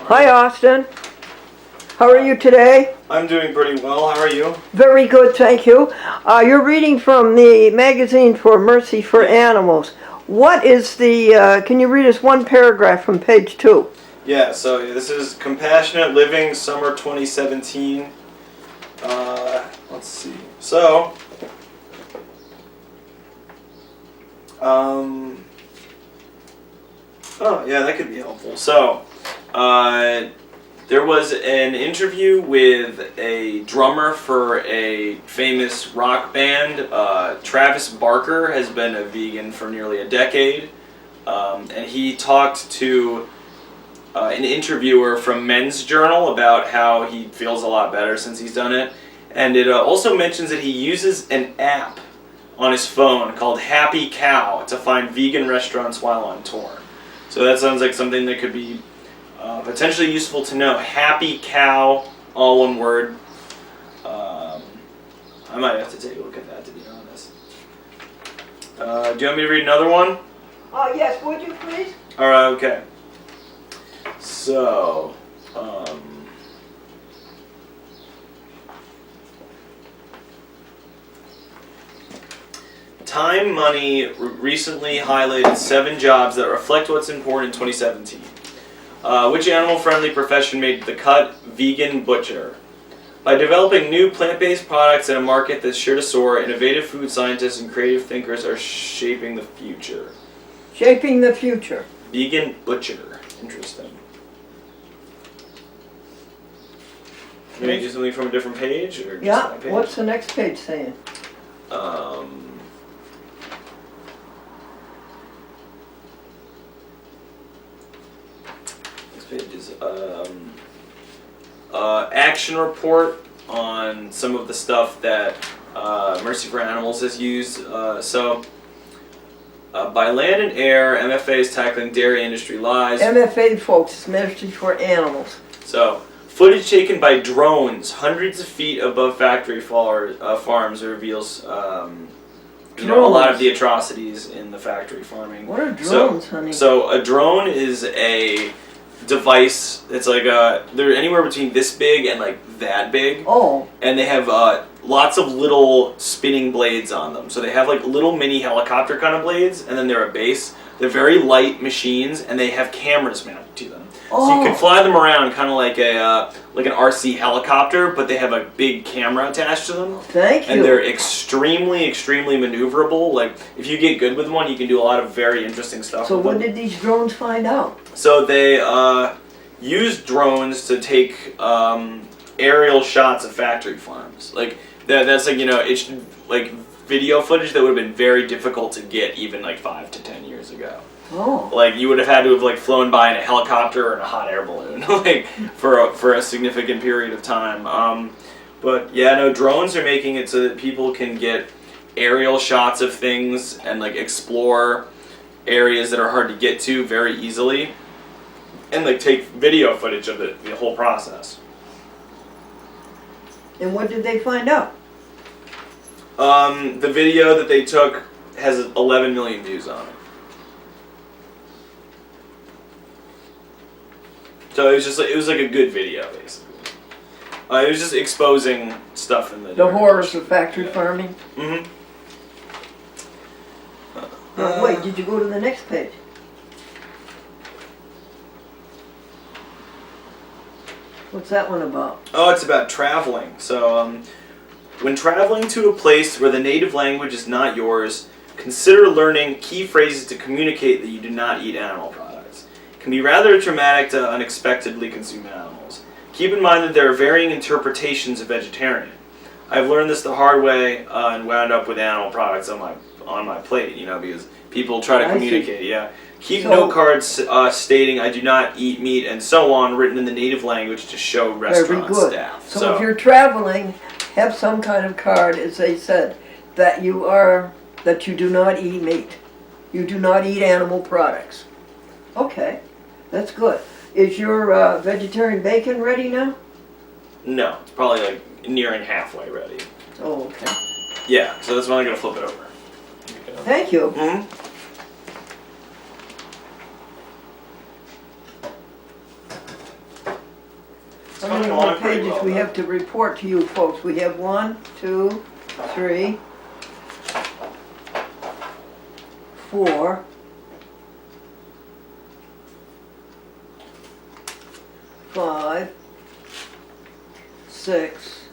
Hi, Austin. How are you today? I'm doing pretty well. How are you? Very good, thank you. You're reading from the magazine for Mercy for Animals. What is the, can you read us one paragraph from page 2? Yeah, so this is Compassionate Living, Summer 2017. Let's see. So, oh, yeah, that could be helpful. So, there was an interview with a drummer for a famous rock band. Travis Barker has been a vegan for nearly a decade. And he talked to an interviewer from Men's Journal about how he feels a lot better since he's done it. And it also mentions that he uses an app on his phone called Happy Cow to find vegan restaurants while on tour. So that sounds like something that could be potentially useful to know. Happy Cow, all one word. I might have to take a look at that, to be honest. Do you want me to read another one? Yes, would you please? Alright, okay. So, Time Money recently highlighted 7 jobs that reflect what's important in 2017. Which animal-friendly profession made the cut? Vegan butcher. By developing new plant-based products in a market that's sure to soar, innovative food scientists and creative thinkers are shaping the future. Shaping the future. Vegan butcher. Interesting. Can I do something from a different page? Or just Yeah, that page? what's the next page saying? Pages. Action report on some of the stuff that Mercy for Animals has used. By land and air, MFA is tackling dairy industry lies. MFA, folks, is Mercy for Animals. So, footage taken by drones hundreds of feet above factory farms reveals a lot of the atrocities in the factory farming. What are drones, honey? So a drone is a device. It's like they're anywhere between this big and like that big. Oh. And they have lots of little spinning blades on them. So they have like little mini helicopter kind of blades, and then they're a base. They're very light machines, and they have cameras mounted to them. Oh. So you can fly them around kind of like an RC helicopter, but they have a big camera attached to them. Thank you. And they're extremely, extremely maneuverable. Like, if you get good with one, you can do a lot of very interesting stuff. So with what them. did these drones find out? So they used drones to take aerial shots of factory farms. Like that's like it's like video footage that would have been very difficult to get even like 5 to 10 years ago. Oh. Like you would have had to have like flown by in a helicopter or in a hot air balloon, like for a significant period of time. But yeah, no, drones are making it so that people can get aerial shots of things and like explore areas that are hard to get to very easily, and like take video footage of the whole process. And what did they find out? The video that they took has 11 million views on it. So it was like a good video, basically. It was just exposing stuff in the horrors of factory farming. Mm-hmm. Wait, did you go to the next page? What's that one about? Oh, it's about traveling. So, when traveling to a place where the native language is not yours, consider learning key phrases to communicate that you do not eat animal products. It can be rather traumatic to unexpectedly consume animals. Keep in mind that there are varying interpretations of vegetarian. I've learned this the hard way and wound up with animal products on my plate, because people try to communicate. Yeah. Keep note cards stating I do not eat meat and so on, written in the native language to show restaurant staff. So if you're traveling, have some kind of card, as they said, that you do not eat meat. You do not eat animal products. Okay, that's good. Is your vegetarian bacon ready now? No, it's probably like nearing halfway ready. Oh, okay. Yeah, so that's why I'm going to flip it over. Thank you. Mm-hmm. It's How coming many along more pretty pages well, we though. have to report to you folks? We have 1, 2, 3, 4, 5, 6,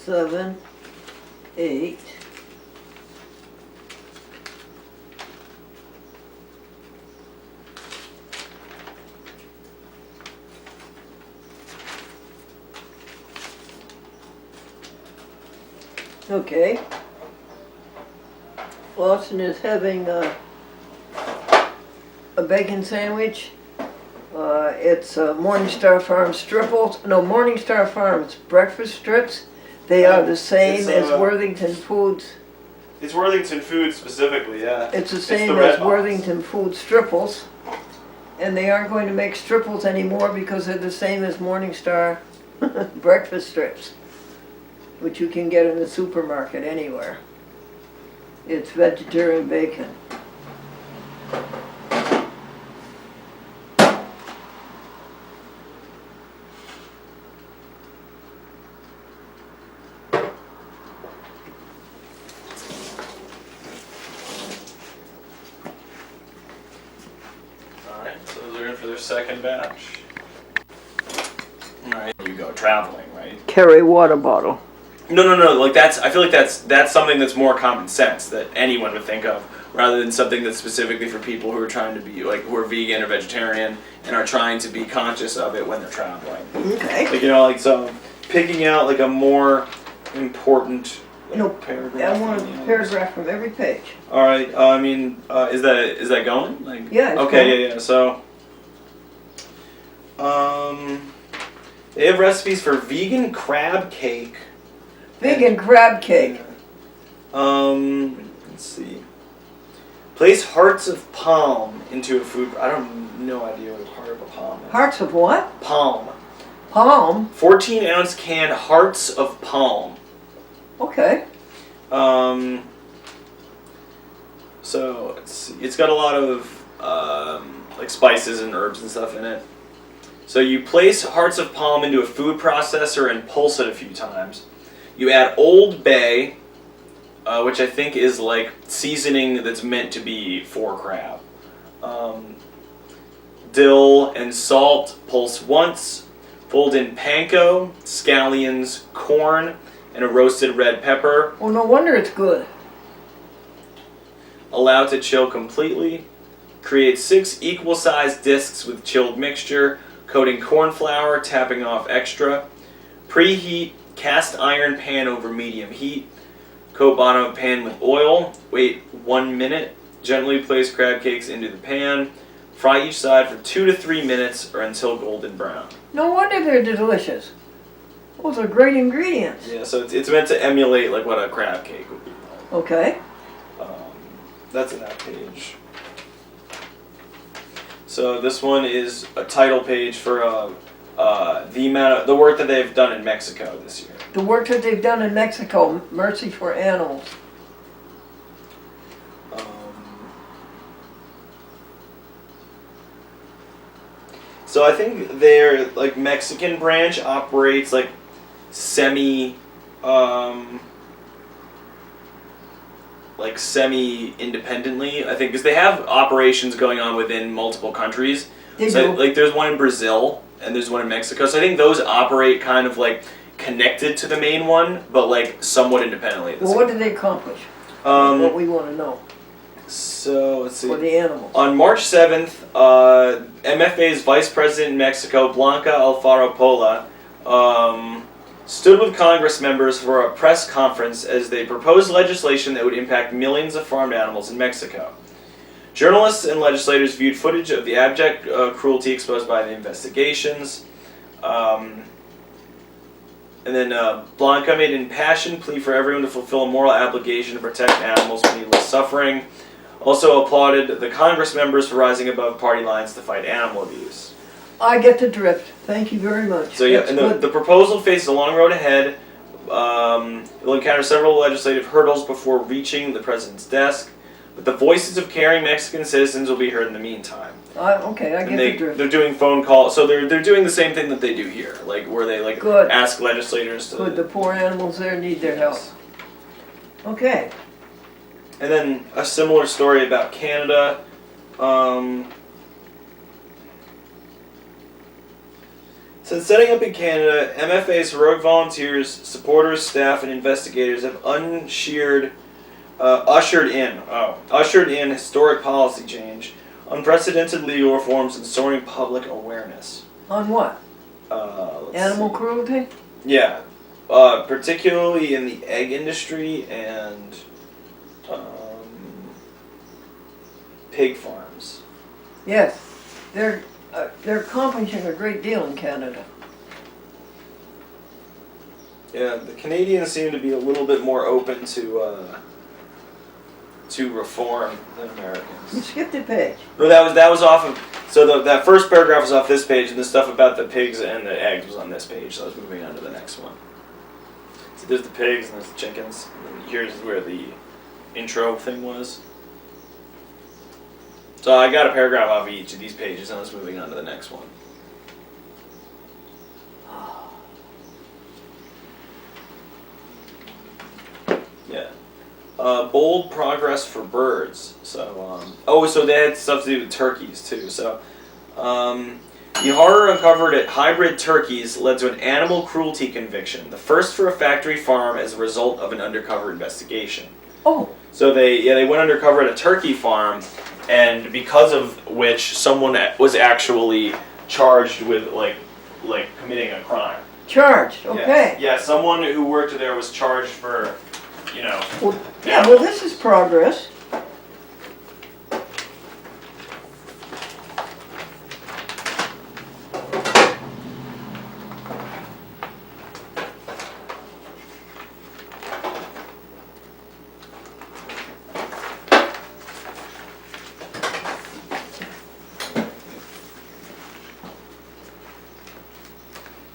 7, 8, 9. Okay. Austin is having a bacon sandwich. It's Morningstar Farms Stripples. No, Morningstar Farms breakfast strips. They are the same as Worthington Foods. It's Worthington Foods specifically, yeah. It's the same red as box. Worthington Foods Stripples. And they aren't going to make stripples anymore because they're the same as Morningstar breakfast strips, which you can get in the supermarket anywhere. It's vegetarian bacon. Alright, so those are in for their second batch. Alright, you go traveling, right? Carry water bottle. No, like I feel like that's something that's more common sense that anyone would think of, rather than something that's specifically for people who are trying to be, like, who are vegan or vegetarian and are trying to be conscious of it when they're traveling. Okay. Like, you know, like, so picking out, like, a more important, like, No, paragraph. I want a paragraph from every page. Alright, I mean, is that going? Like, Yeah, it's okay, going. yeah, so, they have recipes for vegan crab cake. Vegan crab cake. Let's see. Place hearts of palm into a food. I don't no idea what a heart of a palm is. Hearts of what? Palm. Palm. 14-ounce can hearts of palm. Okay. So it's got a lot of like spices and herbs and stuff in it. So you place hearts of palm into a food processor and pulse it a few times. You add Old Bay, which I think is like seasoning that's meant to be for crab. Dill and salt, pulse once. Fold in panko, scallions, corn, and a roasted red pepper. Well, no wonder it's good. Allow to chill completely. Create 6 equal-sized discs with chilled mixture. Coating corn flour, tapping off extra. Preheat cast iron pan over medium heat. Coat bottom of pan with oil. Wait 1 minute. Gently place crab cakes into the pan. Fry each side for 2 to 3 minutes or until golden brown. No wonder they're delicious. Those are great ingredients. Yeah, so it's meant to emulate like what a crab cake would be like. Okay. That's in that page. So this one is a title page for the work that they've done in Mexico this year. The work that they've done in Mexico, Mercy for Animals. So I think their like Mexican branch operates like semi-independently, I think, because they have operations going on within multiple countries. They So do. like there's one in Brazil and there's one in Mexico. So I think those operate kind of like connected to the main one, but like somewhat independently. Well, what did they accomplish? What Um, we want to know so let's see. for the animals. On March 7th, MFA's Vice President in Mexico, Blanca Alfaro Pola, stood with Congress members for a press conference as they proposed legislation that would impact millions of farmed animals in Mexico. Journalists and legislators viewed footage of the abject cruelty exposed by the investigations. And then Blanca made an impassioned plea for everyone to fulfill a moral obligation to protect animals from needless suffering. Also applauded the Congress members for rising above party lines to fight animal abuse. I get the drift. Thank you very much. So yeah, That's and good. the proposal faces a long road ahead. will encounter several legislative hurdles before reaching the president's desk, but the voices of caring Mexican citizens will be heard in the meantime. Okay, I get the drift. They're doing phone calls, so they're doing the same thing that they do here, like where they Good. ask legislators to. Good, the poor animals there need their help. Okay. And then a similar story about Canada. Since setting up in Canada, MFA's heroic volunteers, supporters, staff, and investigators have ushered in historic policy change, unprecedented legal reforms, and soaring public awareness. On what? Animal cruelty? Yeah, particularly in the egg industry and pig farms. Yes, they're accomplishing a great deal in Canada. Yeah, the Canadians seem to be a little bit more open to reform than You Americans. skipped a page. No, that was off of. So that first paragraph was off this page, and the stuff about the pigs and the eggs was on this page. So I was moving on to the next one. So there's the pigs and there's the chickens. And here's where the intro thing was. So I got a paragraph off of each of these pages, and I was moving on to the next one. Yeah. Bold progress for birds. So, so they had stuff to do with turkeys too. So, the horror uncovered at hybrid turkeys led to an animal cruelty conviction, the first for a factory farm as a result of an undercover investigation. Oh. So they went undercover at a turkey farm, and because of which someone was actually charged with like committing a crime. Charged, okay. Yeah, someone who worked there was charged for, Well, yeah, well, this is progress.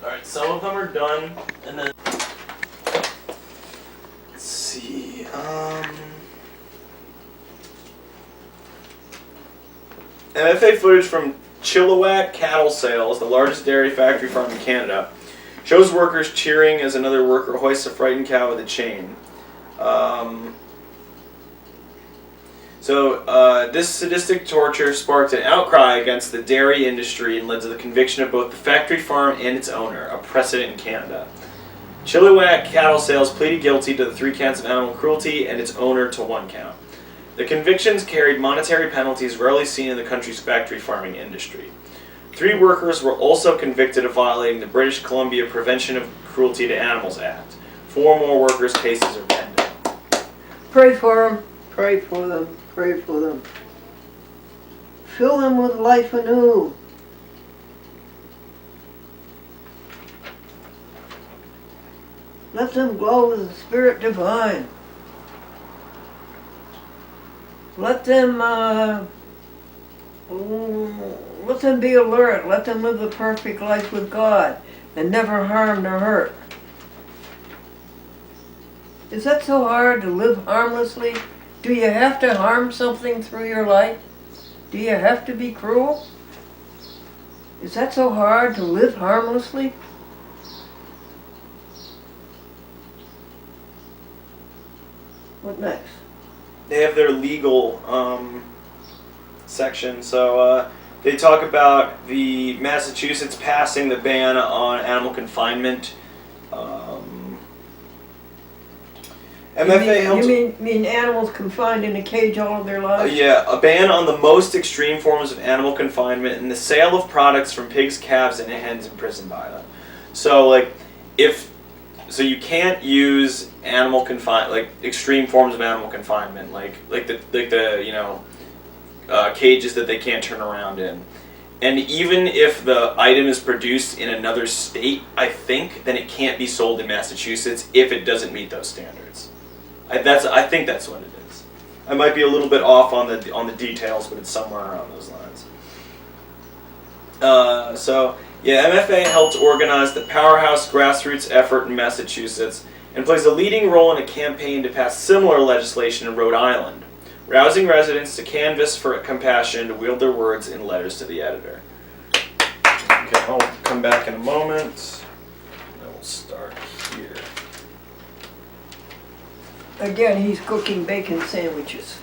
Alright, some of them are done, and then let's see, MFA footage from Chilliwack Cattle Sales, the largest dairy factory farm in Canada, shows workers cheering as another worker hoists a frightened cow with a chain. This sadistic torture sparked an outcry against the dairy industry and led to the conviction of both the factory farm and its owner, a precedent in Canada. Chilliwack Cattle Sales pleaded guilty to the 3 counts of animal cruelty and its owner to 1 count. The convictions carried monetary penalties rarely seen in the country's factory farming industry. 3 workers were also convicted of violating the British Columbia Prevention of Cruelty to Animals Act. 4 more workers' cases are pending. Pray for them, pray for them, pray for them. Fill them with life anew. Let them glow with the Spirit divine. Let them be alert. Let them live the perfect life with God and never harm nor hurt. Is that so hard to live harmlessly? Do you have to harm something through your life? Do you have to be cruel? Is that so hard to live harmlessly? What next? They have their legal section. So they talk about the Massachusetts passing the ban on animal confinement. MFA helps. You mean animals confined in a cage all of their lives? Yeah, a ban on the most extreme forms of animal confinement and the sale of products from pigs, calves, and hens imprisoned by them. So you can't use extreme forms of animal confinement, like the cages that they can't turn around in. And even if the item is produced in another state, I think, then it can't be sold in Massachusetts if it doesn't meet those standards. I think that's what it is. I might be a little bit off on the details, but it's somewhere around those lines. MFA helped organize the powerhouse grassroots effort in Massachusetts and plays a leading role in a campaign to pass similar legislation in Rhode Island, rousing residents to canvass for compassion to wield their words in letters to the editor. Okay, I'll come back in a moment. Then we'll start here. Again, he's cooking bacon sandwiches.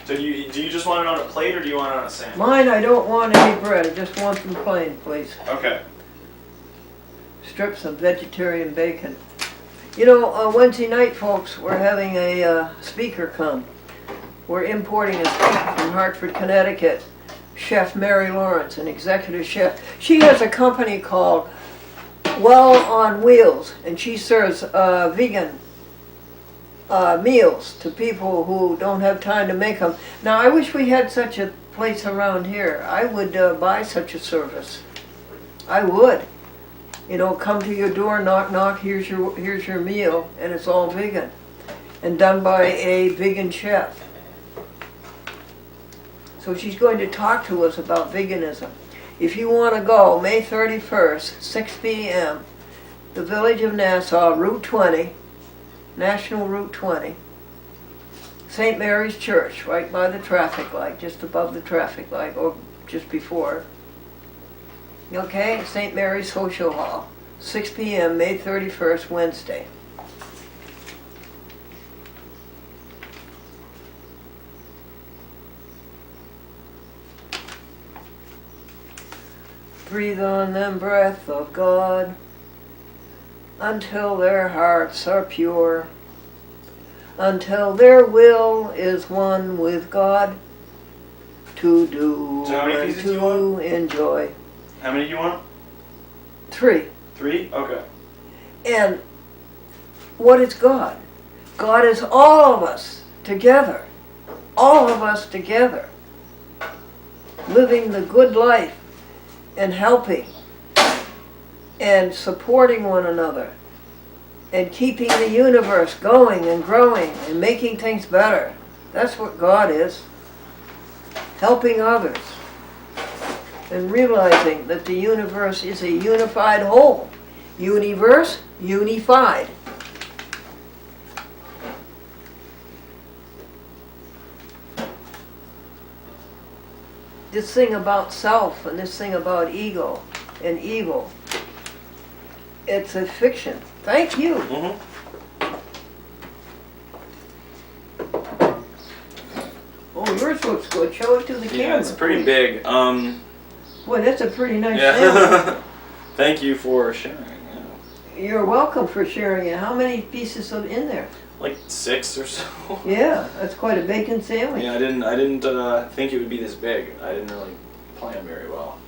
So do you just want it on a plate or do you want it on a sandwich? Mine, I don't want any bread. I just want them plain, please. Okay. Strips of vegetarian bacon. You know, Wednesday night, folks, we're having a speaker come. We're importing a speaker from Hartford, Connecticut. Chef Mary Lawrence, an executive chef. She has a company called Well on Wheels, and she serves vegan meals to people who don't have time to make them. Now, I wish we had such a place around here. I would buy such a service. I would. You know, come to your door, knock, knock, here's your meal, and it's all vegan. And done by a vegan chef. So she's going to talk to us about veganism. If you want to go, May 31st, 6 p.m., the village of Nassau, Route 20, National Route 20, St. Mary's Church, right by the traffic light, just above the traffic light, or just before. Okay, St. Mary's Social Hall, 6 p.m., May 31st, Wednesday. Breathe on them breath of God until their hearts are pure, until their will is one with God to do So how many and pieces do you want? to enjoy. How many do you want? 3. 3? Okay. And what is God? God is all of us together. All of us together. Living the good life and helping and supporting one another and keeping the universe going and growing and making things better. That's what God is. Helping others and realizing that the universe is a unified whole. Universe, unified. This thing about self and this thing about ego and evil, it's a fiction. Thank you. Mm-hmm. Oh, yours looks good. Show it to the camera. Yeah, it's pretty please. big. Boy, that's a pretty nice sandwich. Yeah. Thank you for sharing. Yeah. You're welcome for sharing it. How many pieces of in there? Like 6 or so. Yeah, that's quite a bacon sandwich. Yeah, I didn't think it would be this big. I didn't really plan very well.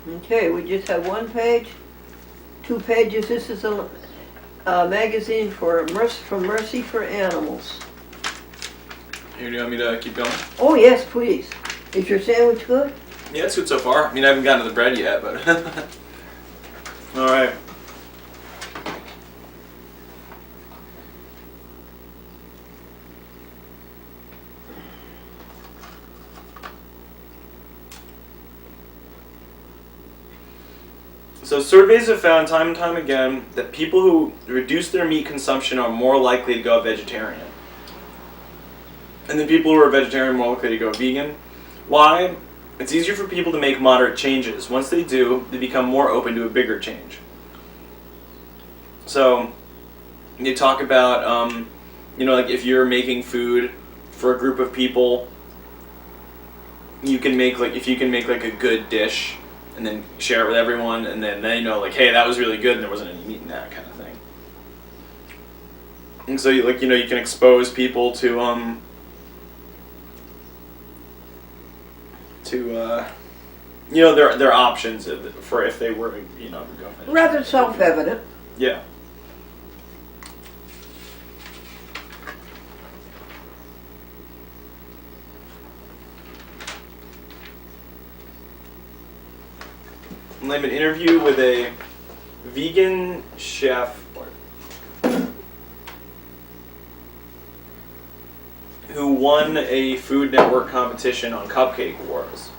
Okay, we just have 1 page, 2 pages. This is a magazine from Mercy for Animals. Here, do you want me to keep going? Oh yes, please. Is your sandwich good? Yeah, it's good so far. I mean, I haven't gotten to the bread yet, but... All right. So surveys have found time and time again that people who reduce their meat consumption are more likely to go vegetarian. And then people who are vegetarian are more likely to go vegan. Why? It's easier for people to make moderate changes. Once they do, they become more open to a bigger change. So, you talk about, like if you're making food for a group of people, you can make if you can make a good dish and then share it with everyone, and then they know hey, that was really good and there wasn't any meat in that kind of thing. And so you can expose people to their options for if they were to go vegetarian. Rather self-evident. Yeah. And I have an interview with a vegan chef who won a Food Network competition on Cupcake Wars.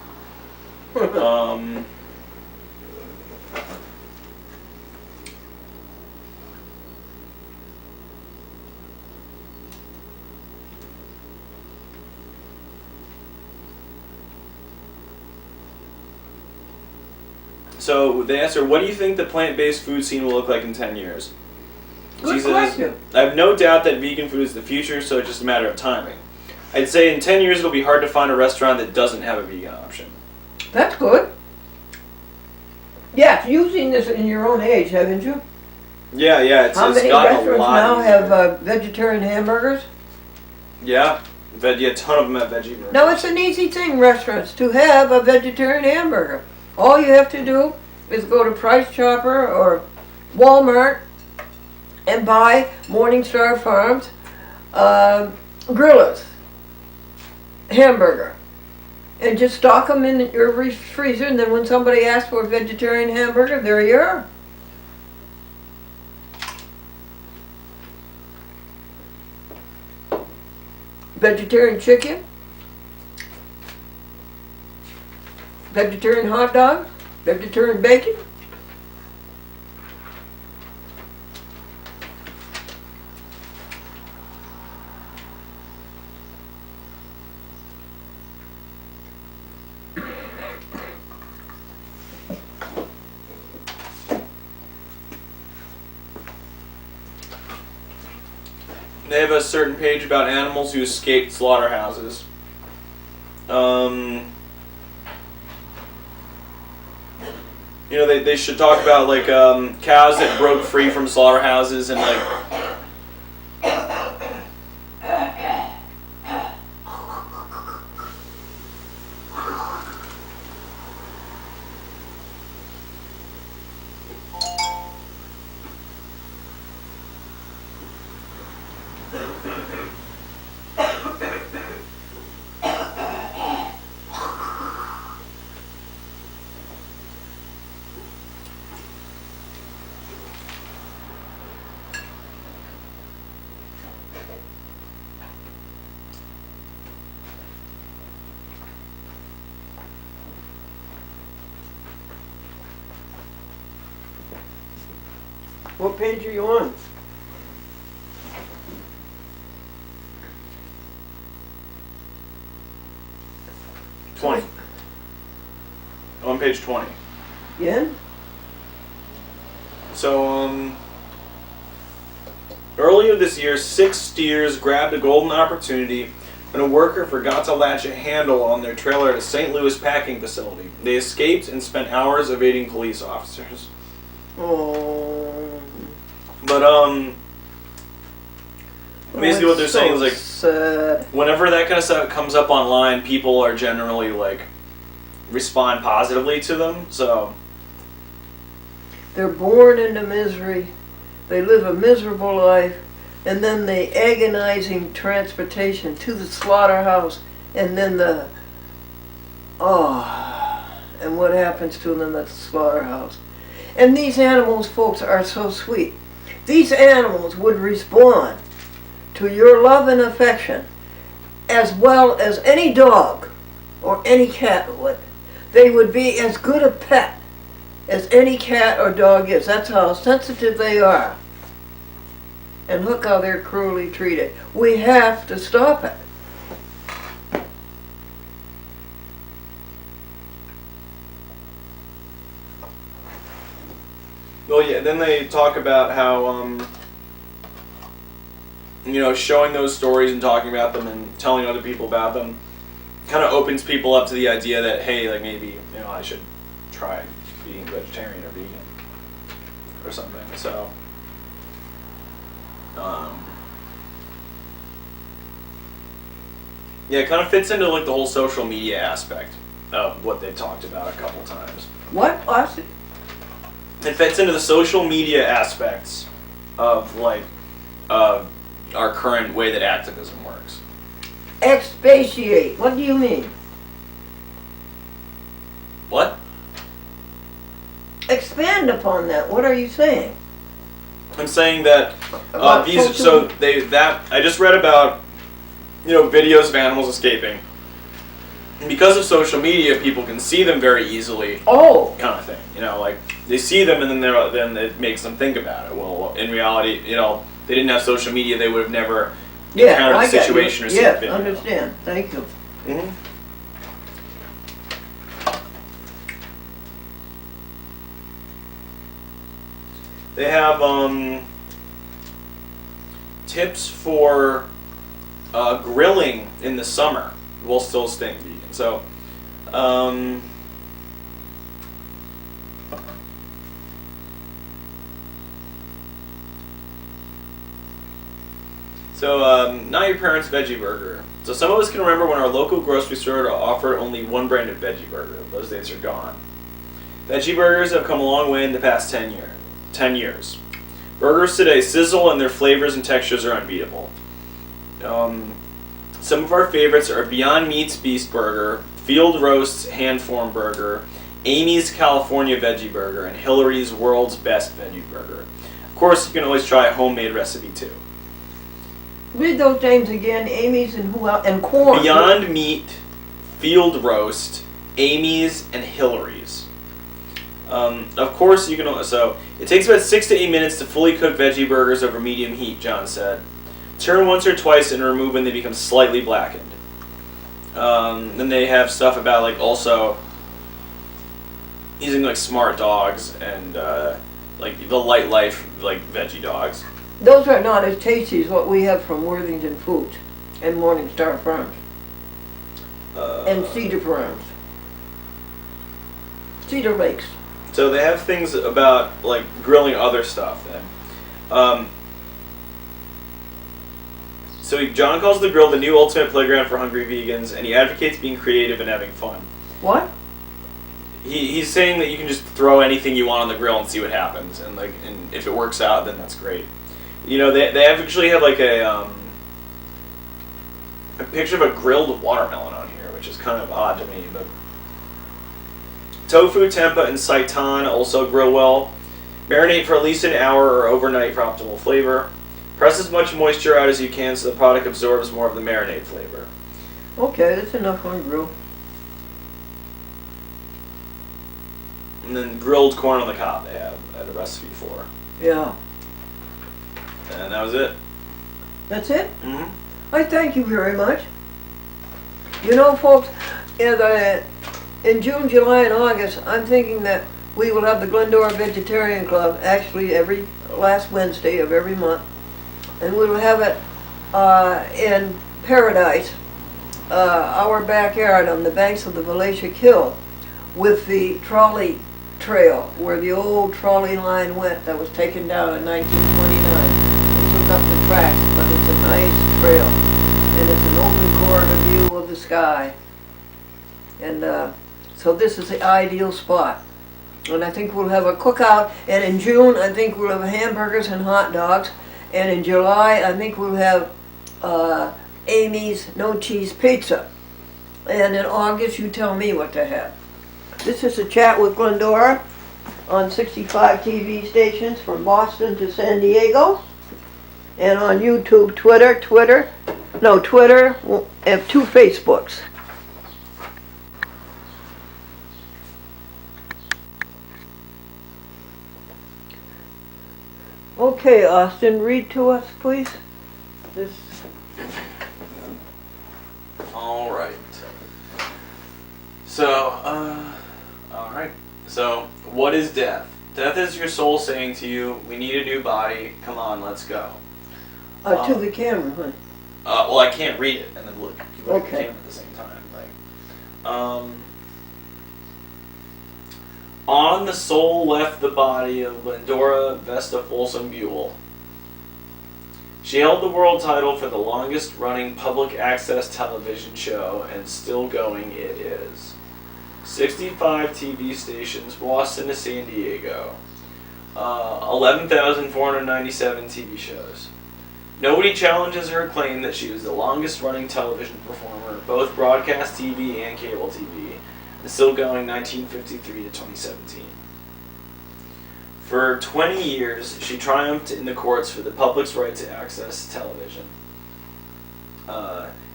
So they asked her, what do you think the plant-based food scene will look like in 10 years? Good She says, question. I have no doubt that vegan food is the future, so it's just a matter of timing. I'd say in 10 years it'll be hard to find a restaurant that doesn't have a vegan option. That's good. Yes, you've seen this in your own age, haven't you? Yeah, How it's many gotten a restaurants lot now easier. have vegetarian hamburgers? Yeah, a ton of them have veggie burgers. Now, it's an easy thing, restaurants, to have a vegetarian hamburger. All you have to do is go to Price Chopper or Walmart and buy Morningstar Farms Grillas hamburger. And just stock them in your freezer, and then when somebody asks for a vegetarian hamburger, there you are. Vegetarian chicken, vegetarian hot dog, vegetarian bacon. They have a certain page about animals who escaped slaughterhouses. You know, they should talk about like cows that broke free from slaughterhouses and like. What page are you on? I'm on page 20. Yeah? So, earlier this year, 6 steers grabbed a golden opportunity when a worker forgot to latch a handle on their trailer at a St. Louis packing facility. They escaped and spent hours evading police officers. Oh. But, basically what they're saying is, like, sad. whenever that kind of stuff comes up online, people are generally, like, respond positively to them, so. They're born into misery. They live a miserable life. And then the agonizing transportation to the slaughterhouse. And then and what happens to them at the slaughterhouse. And these animals, folks, are so sweet. These animals would respond to your love and affection as well as any dog or any cat would. They would be as good a pet as any cat or dog is. That's how sensitive they are. And look how they're cruelly treated. We have to stop it. Well, yeah, then they talk about how, you know, showing those stories and talking about them and telling other people about them kind of opens people up to the idea that, hey, like maybe, you know, I should try being vegetarian or vegan or something. So, yeah, it kind of fits into like the whole social media aspect of what they talked about a couple times. What, Austin? It fits into the social media aspects of like our current way that activism works. Expatiate. What do you mean? What? Expand upon that. What are you saying? I'm saying that About these. social- I just read about videos of animals escaping. And because of social media, people can see them very easily. Oh. Kind of thing. Like they see them and then it makes them think about it. Well, in reality, they didn't have social media, they would have never encountered a situation or seen a video. Yeah, understand. Thank you. Mm-hmm. They have tips for grilling in the summer while still staying vegan. So, not your parents' veggie burger. So some of us can remember when our local grocery store offered only one brand of veggie burger. Those days are gone. Veggie burgers have come a long way in the past 10 years. Burgers today sizzle and their flavors and textures are unbeatable. Some of our favorites are Beyond Meat's Beast Burger, Field Roast's Hand Form Burger, Amy's California Veggie Burger, and Hillary's World's Best Veggie Burger. Of course, you can always try a homemade recipe too. Read those names again. Amy's and who else? And corn. Beyond Meat, Field Roast, Amy's, and Hillary's. Of course, you can. So it takes about 6 to 8 minutes to fully cook veggie burgers over medium heat. John said. Turn once or twice and remove when they become slightly blackened. Then they have stuff about also using Smart Dogs and the Light Life veggie dogs. Those are not as tasty as what we have from Worthington Foods and Morningstar Farms and Cedar Farms. Cedar Lakes. So they have things about grilling other stuff then. So John calls the grill the new ultimate playground for hungry vegans, and he advocates being creative and having fun. What? He's saying that you can just throw anything you want on the grill and see what happens, and if it works out, then that's great. They actually have a picture of a grilled watermelon on here, which is kind of odd to me. But tofu, tempeh, and seitan also grill well. Marinate for at least an hour or overnight for optimal flavor. Press as much moisture out as you can so the product absorbs more of the marinade flavor. Okay, that's enough on grill. And then grilled corn on the cob they have a recipe for. Yeah. And that was it. That's it? Mm-hmm. I thank you very much. Folks, in June, July, and August, I'm thinking that we will have the Glendora Vegetarian Club actually every last Wednesday of every month. And we will have it in Paradise, our backyard on the banks of the Valatia Kill, with the trolley trail where the old trolley line went that was taken down in 1929. We took up the tracks, but it's a nice trail, and it's an open corridor view of the sky. And so this is the ideal spot. And I think we'll have a cookout, and in June I think we'll have hamburgers and hot dogs. And in July, I think we'll have Amy's no cheese pizza. And in August, you tell me what to have. This is a chat with Glendora on 65 TV stations from Boston to San Diego. And on YouTube, Twitter, and 2 Facebooks. Okay, Austin, read to us, please. This. All right. So, all right. So, what is death? Death is your soul saying to you, "We need a new body. Come on, let's go." To the camera, huh? Well, I can't read it and then look at the Okay. camera at the same time. On the soul left the body of Glendora Vesta Folsom Buell. She held the world title for the longest running public access television show, and still going it is. 65 TV stations, Boston to San Diego. 11,497 TV shows. Nobody challenges her claim that she was the longest running television performer, both broadcast TV and cable TV, and still going 1953 to 2017. For 20 years, she triumphed in the courts for the public's right to access television.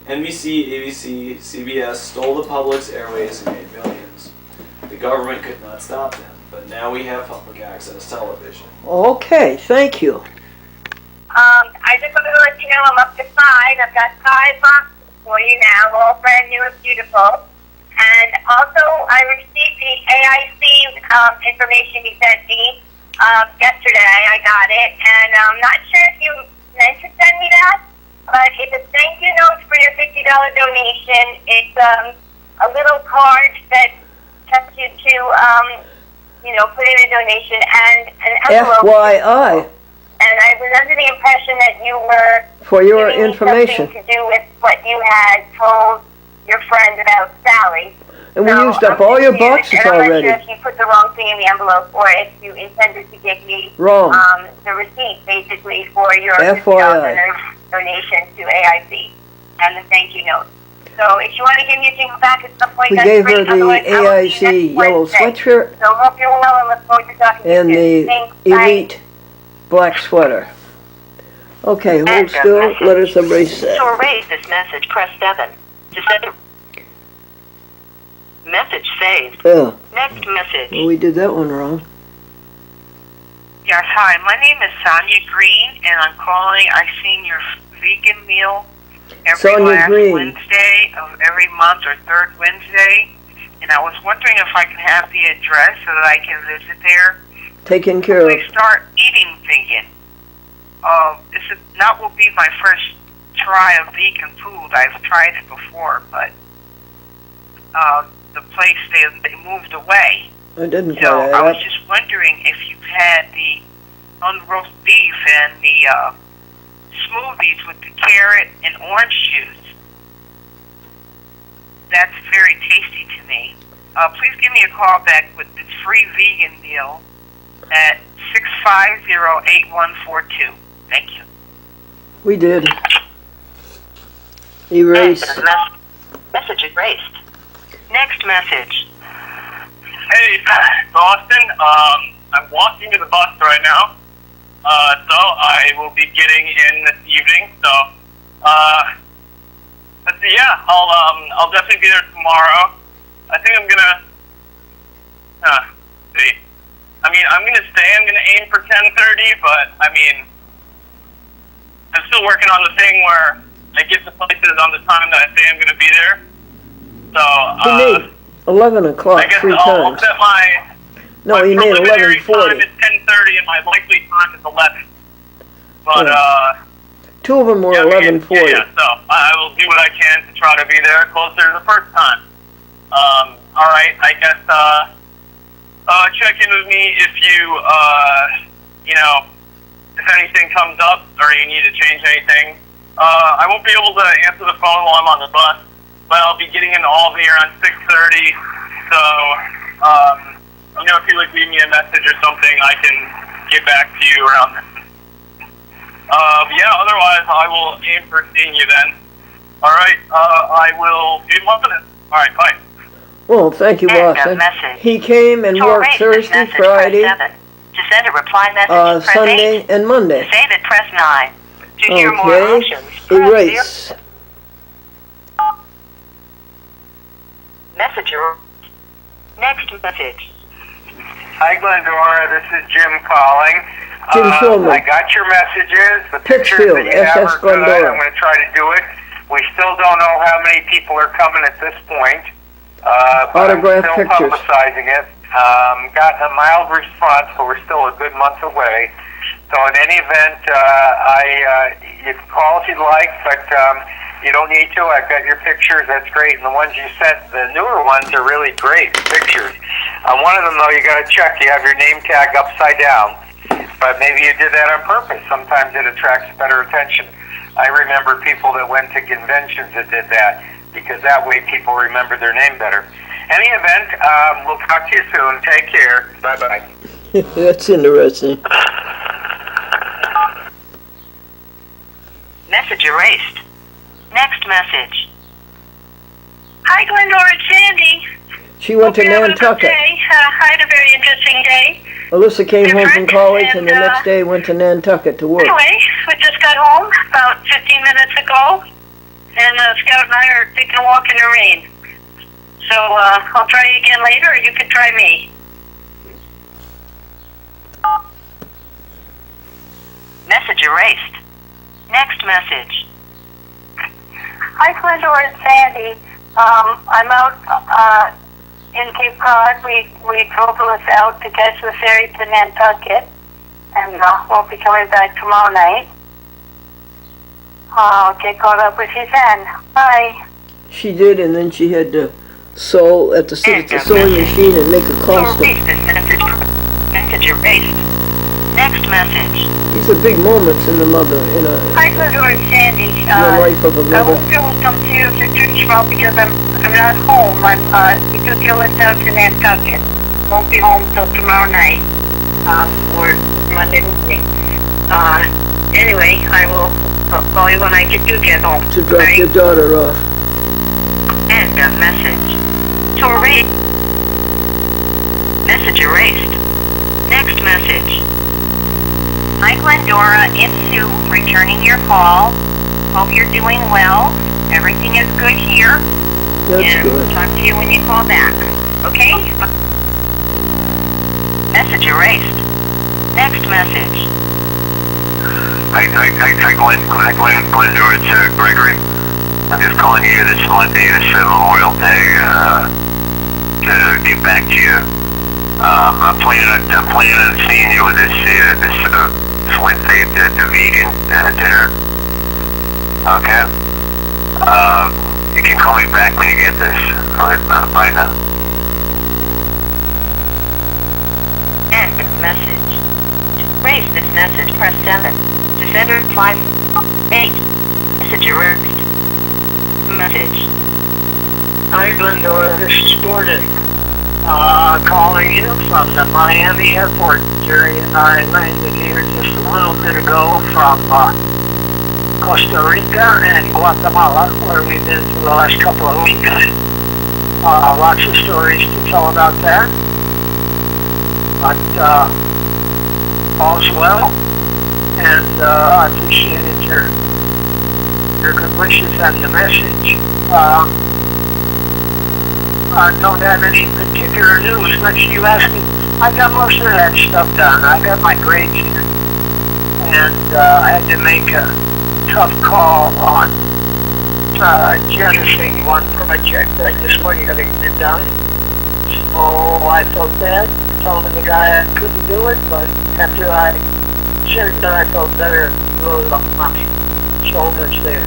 NBC, ABC, CBS stole the public's airways and made millions. The government could not stop them, but now we have public access television. Okay, thank you. I just wanted to let you know I'm up to 5. I've got 5 boxes for you now, all brand new and beautiful. And also, I received the AIC information you sent me yesterday. I got it, and I'm not sure if you meant to send me that, but it's a thank you note for your $50 donation. It's a little card that tells you to, put in a donation and an envelope. FYI. And I was under the impression that you were For your giving me information. something to do with what you had told your friend about Sally. And we So used up I'm all your confused, boxes and I'm already. not sure if you put the wrong thing in the envelope or if you intended to give me Wrong. the receipt, basically, for your FYI. $50 donation to AIC and the thank you note. So if you want to give me a jingle back at some point, We that's gave her great. the Otherwise, I will see you AIC next yellow Wednesday. sweatshirt So hope you're well and look forward to talking and to you. the Thanks. Bye. elite black sweater. Okay, hold End of still. message. Let us erase that. To erase this message, press 7. To send a message saved. Yeah, Next message. well, we did that one wrong. Yes, hi. My name is Sonia Green, and I'm calling. I've seen your vegan meal every Sonia last Green. Wednesday of every month or third Wednesday. And I was wondering if I can have the address so that I can visit there. Taken care of. Please start eating vegan. This is not will be my first try of vegan food. I've tried it before, but the place they moved away. I didn't So quite I add was up. just wondering if you've had the unroast beef and the smoothies with the carrot and orange juice. That's very tasty to me. Please give me a call back with the free vegan meal at 650-8142. Thank you. We did. End Erase. of message erased. Next message. Hey, Boston. I'm walking to the bus right now, so I will be getting in this evening. So, let's see. Yeah, I'll definitely be there tomorrow. I think I'm gonna. See. I mean, I'm gonna stay. I'm gonna aim for 10:30, but I mean, I'm still working on the thing where I get to places on the time that I say I'm gonna be there. So, He made 11 I o'clock guess 3 I'll times. set my No, he made preliminary time 11:40. is 10:30 and my likely time is 11. But, 2 of them were yeah, I mean, 11:40. yeah, so I will do what I can to try to be there closer to the first time. Alright, I guess, check in with me if if anything comes up or you need to change anything. I won't be able to answer the phone while I'm on the bus, but I'll be getting into Albany around 6:30, so, if you leave me a message or something, I can get back to you around then. Yeah, otherwise I will aim for seeing you then. Alright, I will see you in 1 minute. Alright, bye. Well, thank you, End of Boston. message. He came and To worked erase this Thursday, message, Friday, press 7. To send a reply message, press 8. Sunday, and Monday. To save it, press 9. To hear more Okay, options, press 0. erase. Message erased. Next message. Hi, Glendora. This is Jim calling. Jim Shulman. I got your messages. The pictures Pittsfield, that you have SS are good. Glendora. I'm going to try to do it. We still don't know how many people are coming at this point. But Autograph I'm still pictures. publicizing it. Got a mild response, but we're still a good month away. So in any event, you can call if you'd like, but you don't need to. I've got your pictures. That's great. And the ones you sent, the newer ones are really great pictures. One of them, though, you got to check. You have your name tag upside down. But maybe you did that on purpose. Sometimes it attracts better attention. I remember people that went to conventions that did that, because that way people remember their name better. Any event, we'll talk to you soon. Take care. Bye-bye. That's interesting. Message erased. Next message. Hi, Glendora, it's Sandy. She went to Hope you're having a good Nantucket. day. I had a very interesting day. Alyssa came home from Different, college and the and, next day went to Nantucket to work. Anyway, we just got home about 15 minutes ago, and Scout and I are taking a walk in the rain. So I'll try you again later, or you can try me. Message erased. Next message. Hi, Glendora and Sandy. I'm out in Cape Cod. We drove us out to catch the ferry to Nantucket, and we'll be coming back tomorrow night. I'll get caught up with you then. Bye. She did, and then she had to sew at the sewing machine and make a To costume. erase this message. Message erased. Next message. These are big moments in the mother, in Hi, Glendora and Sandy. the life of a I mother. won't be able to come to you after church tomorrow because I'm not home. We took Helen down to Nantucket. Won't be home till tomorrow night, or Monday evening. Anyway, I will call you when I do get home. To drop Right? your daughter off. End of message. To erase. Message erased. Next message. Hi, Glendora. It's Sue returning your call. Hope you're doing well. Everything is good here. That's and good. talk to you when you call back. Okay? Message erased. Next message. Hi, Glendora. It's Gregory. I'm just calling you this Monday, this Memorial Day, to get back to you. I'm planning on seeing you with this Wednesday at the vegan dinner. Okay. You can call me back when you get this. All right, bye now. End of message. To erase this message, press 7. To send a reply, 8. Message erased. Message. Hi, Glendora. This is Gordon. Calling you from the Miami airport. Jerry and I landed here just a little bit ago from Costa Rica and Guatemala, where we've been for the last couple of weeks. Lots of stories to tell about that. But all's well, and I appreciated your good wishes and the message. I don't have any particular news, but you asked me. I got most of that stuff done. I got my grades in, and I had to make a tough call on jettisoning one project. I just wasn't going to get it done. So I felt bad telling the guy I couldn't do it, but after I said that, I felt better. Load off my shoulders there.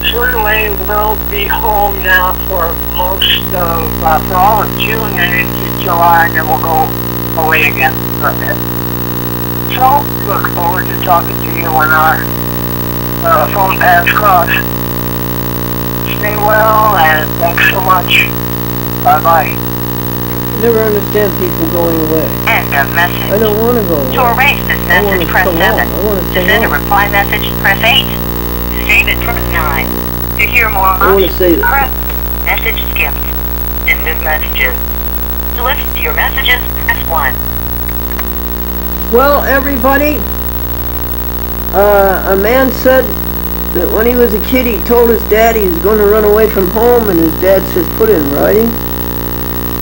So anyway, we'll be home now for for all of June and into July, and then we'll go away again for a bit. So, look forward to talking to you when our phone paths cross. Stay well, and thanks so much. Bye-bye. I never understand people going away. End of message. I don't want to go away. To erase this I want message, to press come 7. home. I want to To stay send a home. reply message, press 8. To save it, press 9. To hear more I want to options, save it. press message skipped. End of messages. To listen to your messages, press 1. Well, everybody, a man said that when he was a kid, he told his dad he was going to run away from home, and his dad said, put it in writing.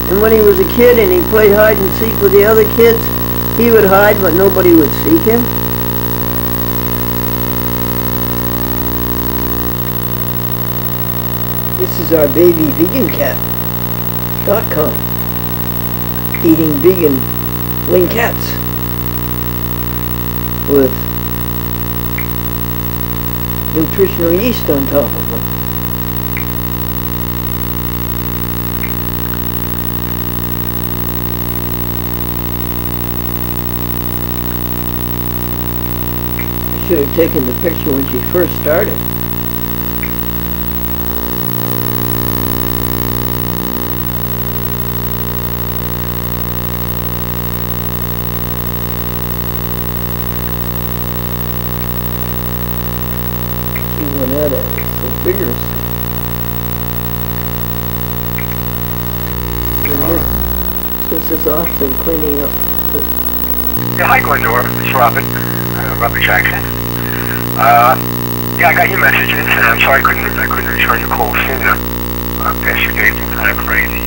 And when he was a kid and he played hide and seek with the other kids, he would hide, but nobody would seek him. This is our baby vegan cat.com. Eating vegan wing cats with nutritional yeast on top of them. I should have taken the picture when she first started. She went at it so vigorously. And this is Austin cleaning up. Yeah, hi, Glendora. It's Robin Jackson. Yeah, I got your messages, and I'm sorry I couldn't return your call sooner. Past few days been kind of crazy.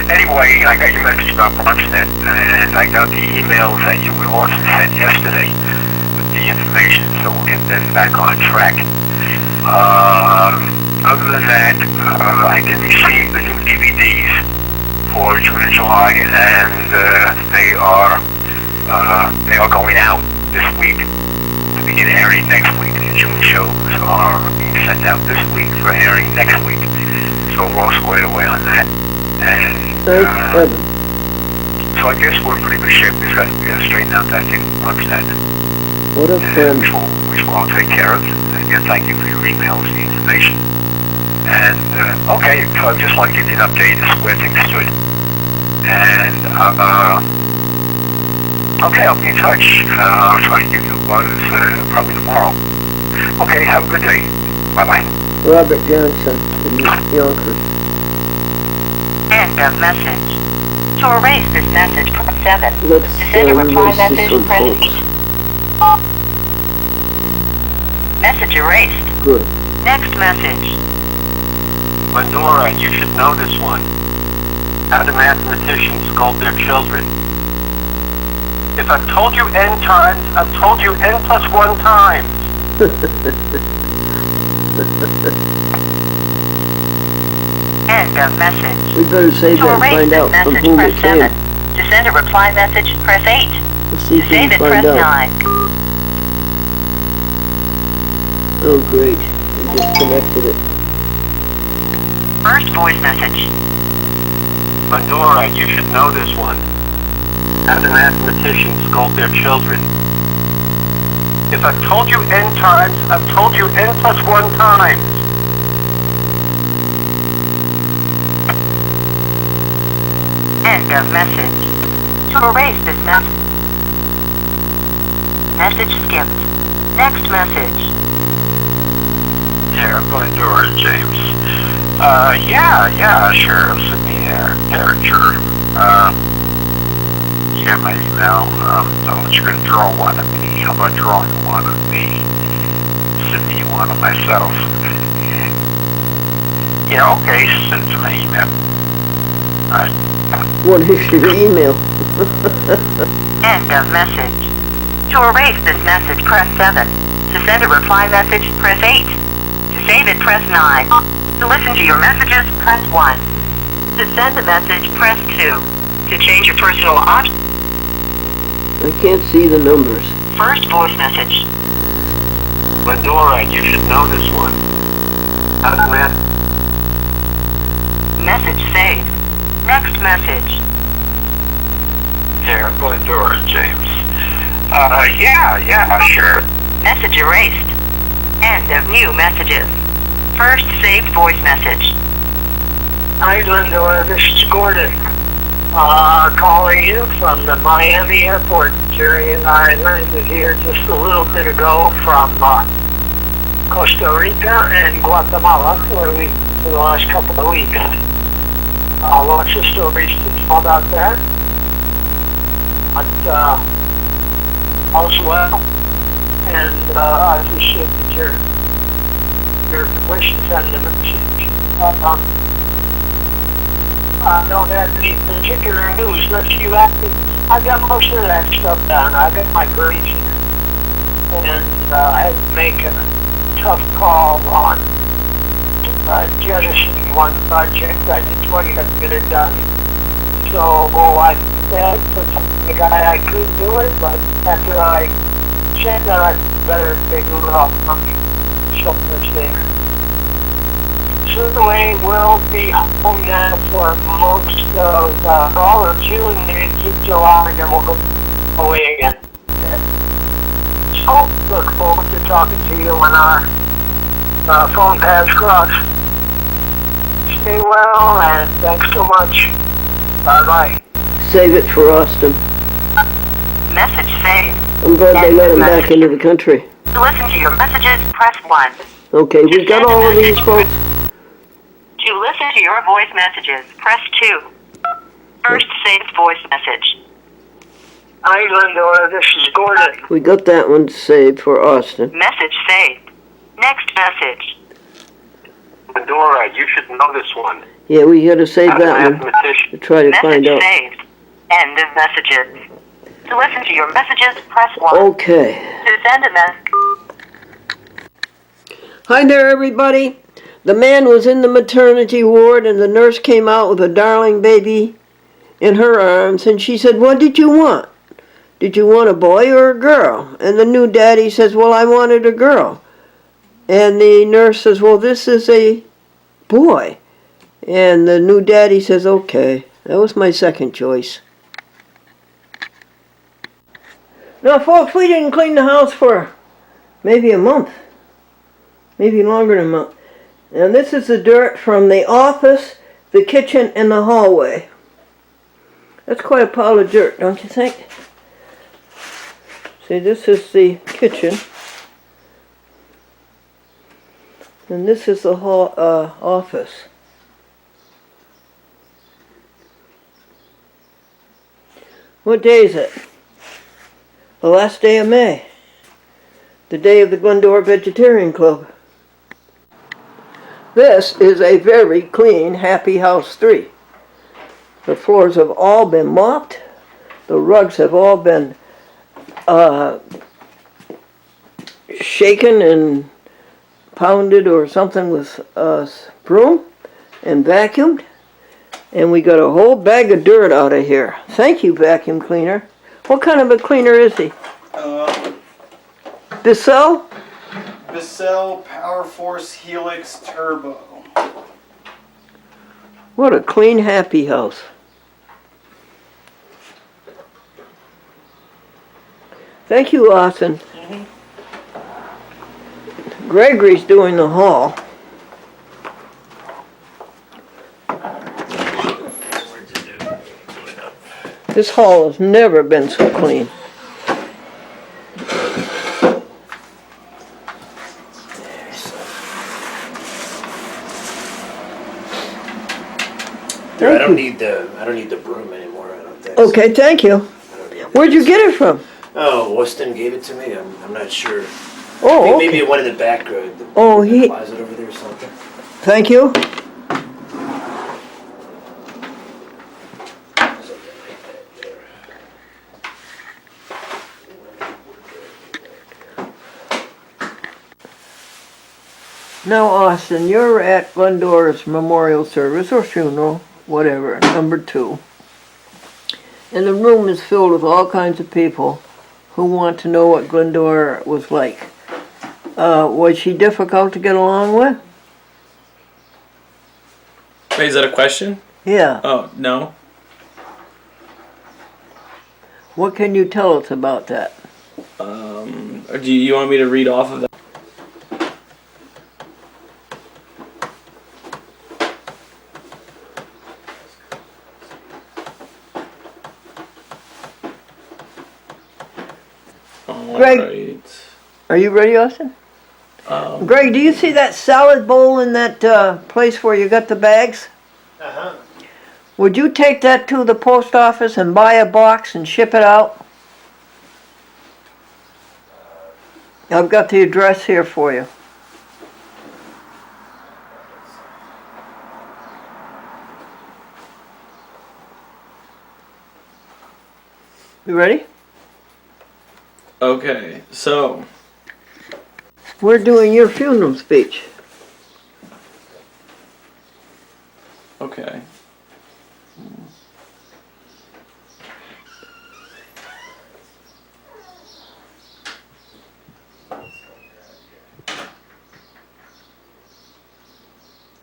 Anyway, I got your message about BAUM.net, and I got the emails that you were also sent yesterday with the information, so we'll get this back on track. Other than that, I did receive the new DVDs for June and July, and they are going out this week to begin airing next week. The June shows are being sent out this week for airing next week, so we're all squared away on that. And so I guess we're in pretty good shape. We got to straighten out that thing once that. What if, which we'll all take care of. And again, thank you for your emails, the information. And okay, so I just want to give you an update as to where things stood. And okay, I'll be in touch. I'll try to give you a buzz probably tomorrow. Okay, have a good day. Bye-bye. Robert Johnson in Yonkers. End of message. To erase this message, press 7. Let's To send a reply erase this message, one, press folks. 8. Message erased. Good. Next message. Glendora, you should know this one. How do mathematicians scold their children? If I've told you n times, I've told you n plus 1 times. End of message. We better save To that and erase find this out from message, whom press it 7. came. To send a reply message, press 8. Let's see To if we save can it, press find out. 9. Oh, great. We just connected it. First voice message. Glendora, you should know this one. How do mathematicians scold their children? If I've told you n times, I've told you n plus 1 times. End of message. To erase this message. Message skipped. Next message. Yeah, Glendora, James. Yeah, sure. Send me a character. You have my email. So you're going to draw one of me. How about drawing one of me? Send me one of myself. Yeah, okay. Send it to my email. Alright. What is your email? End of message. To erase this message, press 7. To send a reply message, press 8. To save it, press 9. To listen to your messages, press 1. To send a message, press 2. To change your personal option. I can't see the numbers. First voice message. Glendora, you should know this one. How do Message saved. Next message. Yeah, Glendora, James. Yeah, sure. Message erased. End of new messages. First saved voice message. Hi, Glendora. This is Gordon. Calling you from the Miami airport. Jerry and I landed here just a little bit ago from Costa Rica and Guatemala, where we for the last couple of weeks. Lots of stories to tell about that. But all's well, and I appreciate that your wish to send a message. I don't have any particular news unless you ask me. I got most of that stuff done. I got my grades here. And I had to make a tough call on jettisoning one project. I just wanted to get it done. So I said for the guy I couldn't do it, but after I said that I better take a little off my shoulders there. Certainly will be home now for most of all of June and into July, and then we'll go away again. So look forward to talking to you when our phone paths cross. Stay well, and thanks so much. Bye-bye. Save it for Austin. Message saved. I'm glad they let him back into the country. To listen to your messages, press 1. Okay, we got all of these, folks. To listen to your voice messages, press 2. First saved voice message. Hi, Glendora. This is Gordon. We got that one saved for Austin. Message saved. Next message. Glendora, you should know this one. Yeah, we gotta save I'm a that one mathematician. to try to find Message out. saved. End of messages. To listen to your messages, press 1. Okay. To send a message. Hi there, everybody. The man was in the maternity ward, and the nurse came out with a darling baby in her arms, and she said, "What did you want? Did you want a boy or a girl?" And the new daddy says, "Well, I wanted a girl." And the nurse says, "Well, this is a boy." And the new daddy says, "Okay, that was my second choice." Now, folks, we didn't clean the house for maybe a month. Maybe longer than a month. And this is the dirt from the office, the kitchen, and the hallway. That's quite a pile of dirt, don't you think? See, this is the kitchen. And this is the office. What day is it? The last day of May. The day of the Glendora Vegetarian Club. This is a very clean, happy house 3. The floors have all been mopped. The rugs have all been shaken and pounded or something with a broom and vacuumed. And we got a whole bag of dirt out of here. Thank you, vacuum cleaner. What kind of a cleaner is he? Bissell? Bissell Power Force Helix Turbo. What a clean, happy house. Thank you, Austin. Gregory's doing the hall. This hall has never been so clean. I don't need the broom anymore. I don't think. Okay, thank you. Where'd you get it from? Oh, Weston gave it to me. I'm not sure. Oh, okay. Maybe one in the back Oh, the closet over there or something. Thank you. Now, Austin, you're at Glendora's memorial service or funeral, whatever, number 2. And the room is filled with all kinds of people who want to know what Glendora was like. Was she difficult to get along with? Wait, is that a question? Yeah. Oh, no. What can you tell us about that? Do you want me to read off of that? Greg, Right. are you ready, Austin? Greg, do you see that salad bowl in that place where you got the bags? Uh-huh. Would you take that to the post office and buy a box and ship it out? I've got the address here for you. You ready? Okay, so We're doing your funeral speech. okay.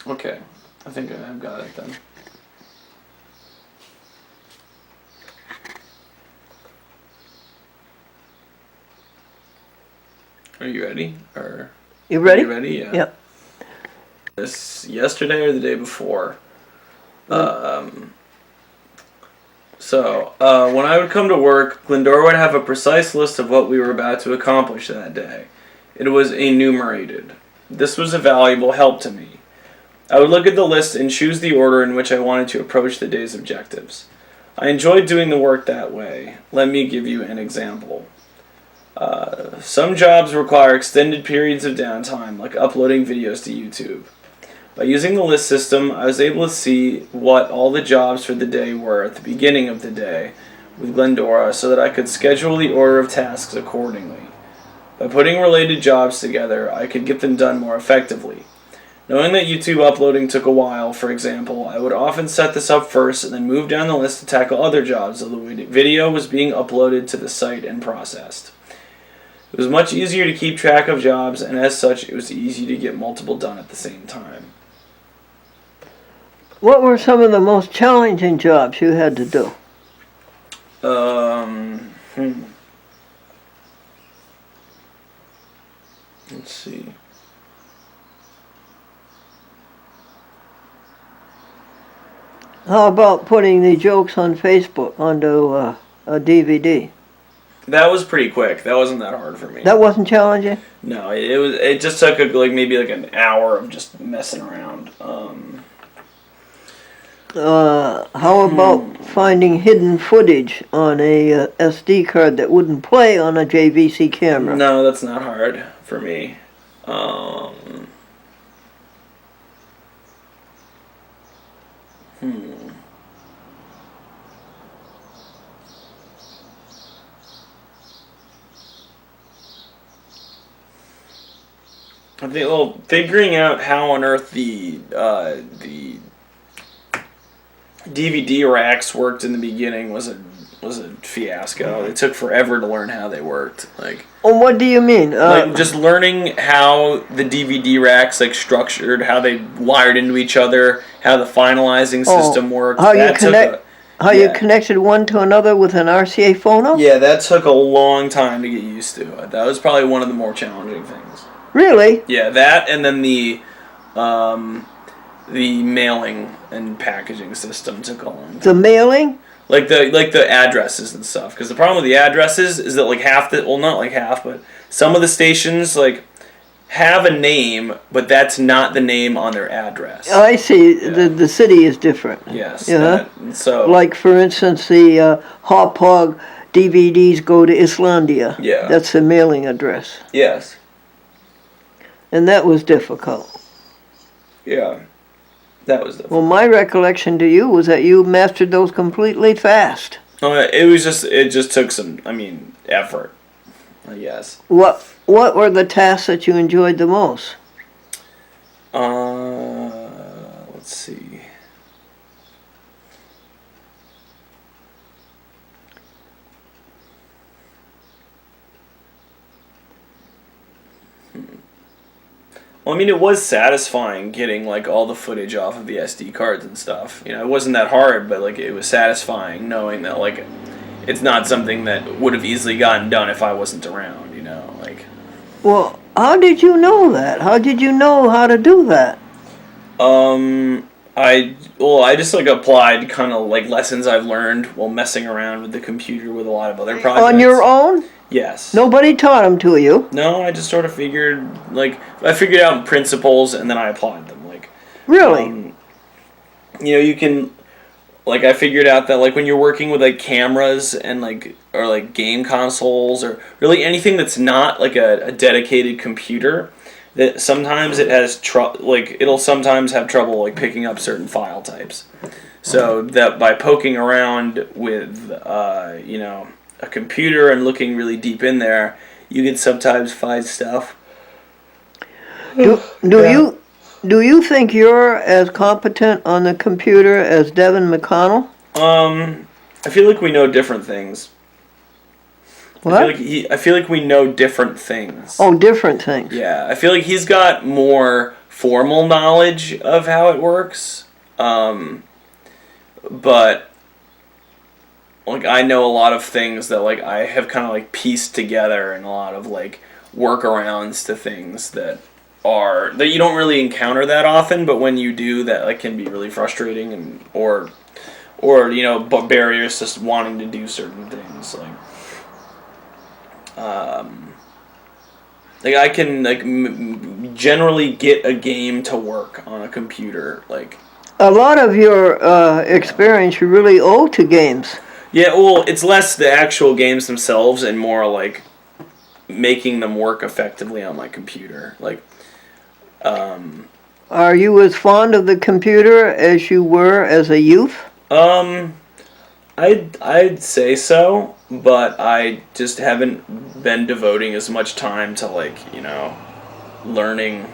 Okay, I think I've got it then. Are you ready? Or You ready? You ready? Yeah. Yep. This yesterday or the day before. When I would come to work, Glendora would have a precise list of what we were about to accomplish that day. It was enumerated. This was a valuable help to me. I would look at the list and choose the order in which I wanted to approach the day's objectives. I enjoyed doing the work that way. Let me give you an example. Some jobs require extended periods of downtime, like uploading videos to YouTube. By using the list system, I was able to see what all the jobs for the day were at the beginning of the day with Glendora so that I could schedule the order of tasks accordingly. By putting related jobs together, I could get them done more effectively. Knowing that YouTube uploading took a while, for example, I would often set this up first and then move down the list to tackle other jobs while the video was being uploaded to the site and processed. It was much easier to keep track of jobs, and as such, it was easy to get multiple done at the same time. What were some of the most challenging jobs you had to do? Let's see. How about putting the jokes on Facebook onto a DVD? That was pretty quick. That wasn't that hard for me. That wasn't challenging? No, it was. It just took maybe an hour of just messing around. How about finding hidden footage on a SD card that wouldn't play on a JVC camera? No, that's not hard for me. I think, figuring out how on earth the DVD racks worked in the beginning was a fiasco. It took forever to learn how they worked. Oh, what do you mean? Just learning how the DVD racks structured, how they wired into each other, how the finalizing system worked. How you connected one to another with an RCA phono? Yeah, that took a long time to get used to. That was probably one of the more challenging things. Really? Yeah, that and then the mailing and packaging system took a long time. The mailing? Like the addresses and stuff. Because the problem with the addresses is that not half, but some of the stations have a name, but that's not the name on their address. I see. Yeah. The city is different. Yes. Yeah. So. Like, for instance, the Hot Pog DVDs go to Islandia. Yeah. That's the mailing address. Yes. And that was difficult. Yeah. That was difficult. Well, my recollection to you was that you mastered those completely fast. It just took some, effort, I guess. What were the tasks that you enjoyed the most? Let's see. Well, it was satisfying getting all the footage off of the SD cards and stuff. It wasn't that hard, but it was satisfying knowing that it's not something that would have easily gotten done if I wasn't around. Well, how did you know that? How did you know how to do that? I just applied kind of lessons I've learned while messing around with the computer with a lot of other projects. On your own? Yes. Nobody taught them to you? No, I just sort of figured I figured out principles and then I applied them. Really? You can I figured out that when you're working with cameras and or game consoles or really anything that's not a dedicated computer, that sometimes it has it'll sometimes have trouble picking up certain file types. So that by poking around with a computer and looking really deep in there, you can sometimes find stuff. Do you think you're as competent on the computer as Devin McConnell? I feel like we know different things. What? I feel like we know different things. Oh, different things. Yeah, I feel like he's got more formal knowledge of how it works. But I know a lot of things that I have kind of pieced together, and a lot of workarounds to things that you don't really encounter that often, but when you do, that can be really frustrating and or barriers to wanting to do certain things. I can generally get a game to work on a computer A lot of your experience you really owe to games. Yeah, well, it's less the actual games themselves and more like making them work effectively on my computer. Like, Are you as fond of the computer as you were as a youth? I'd say so, but I just haven't been devoting as much time to, like, you know, learning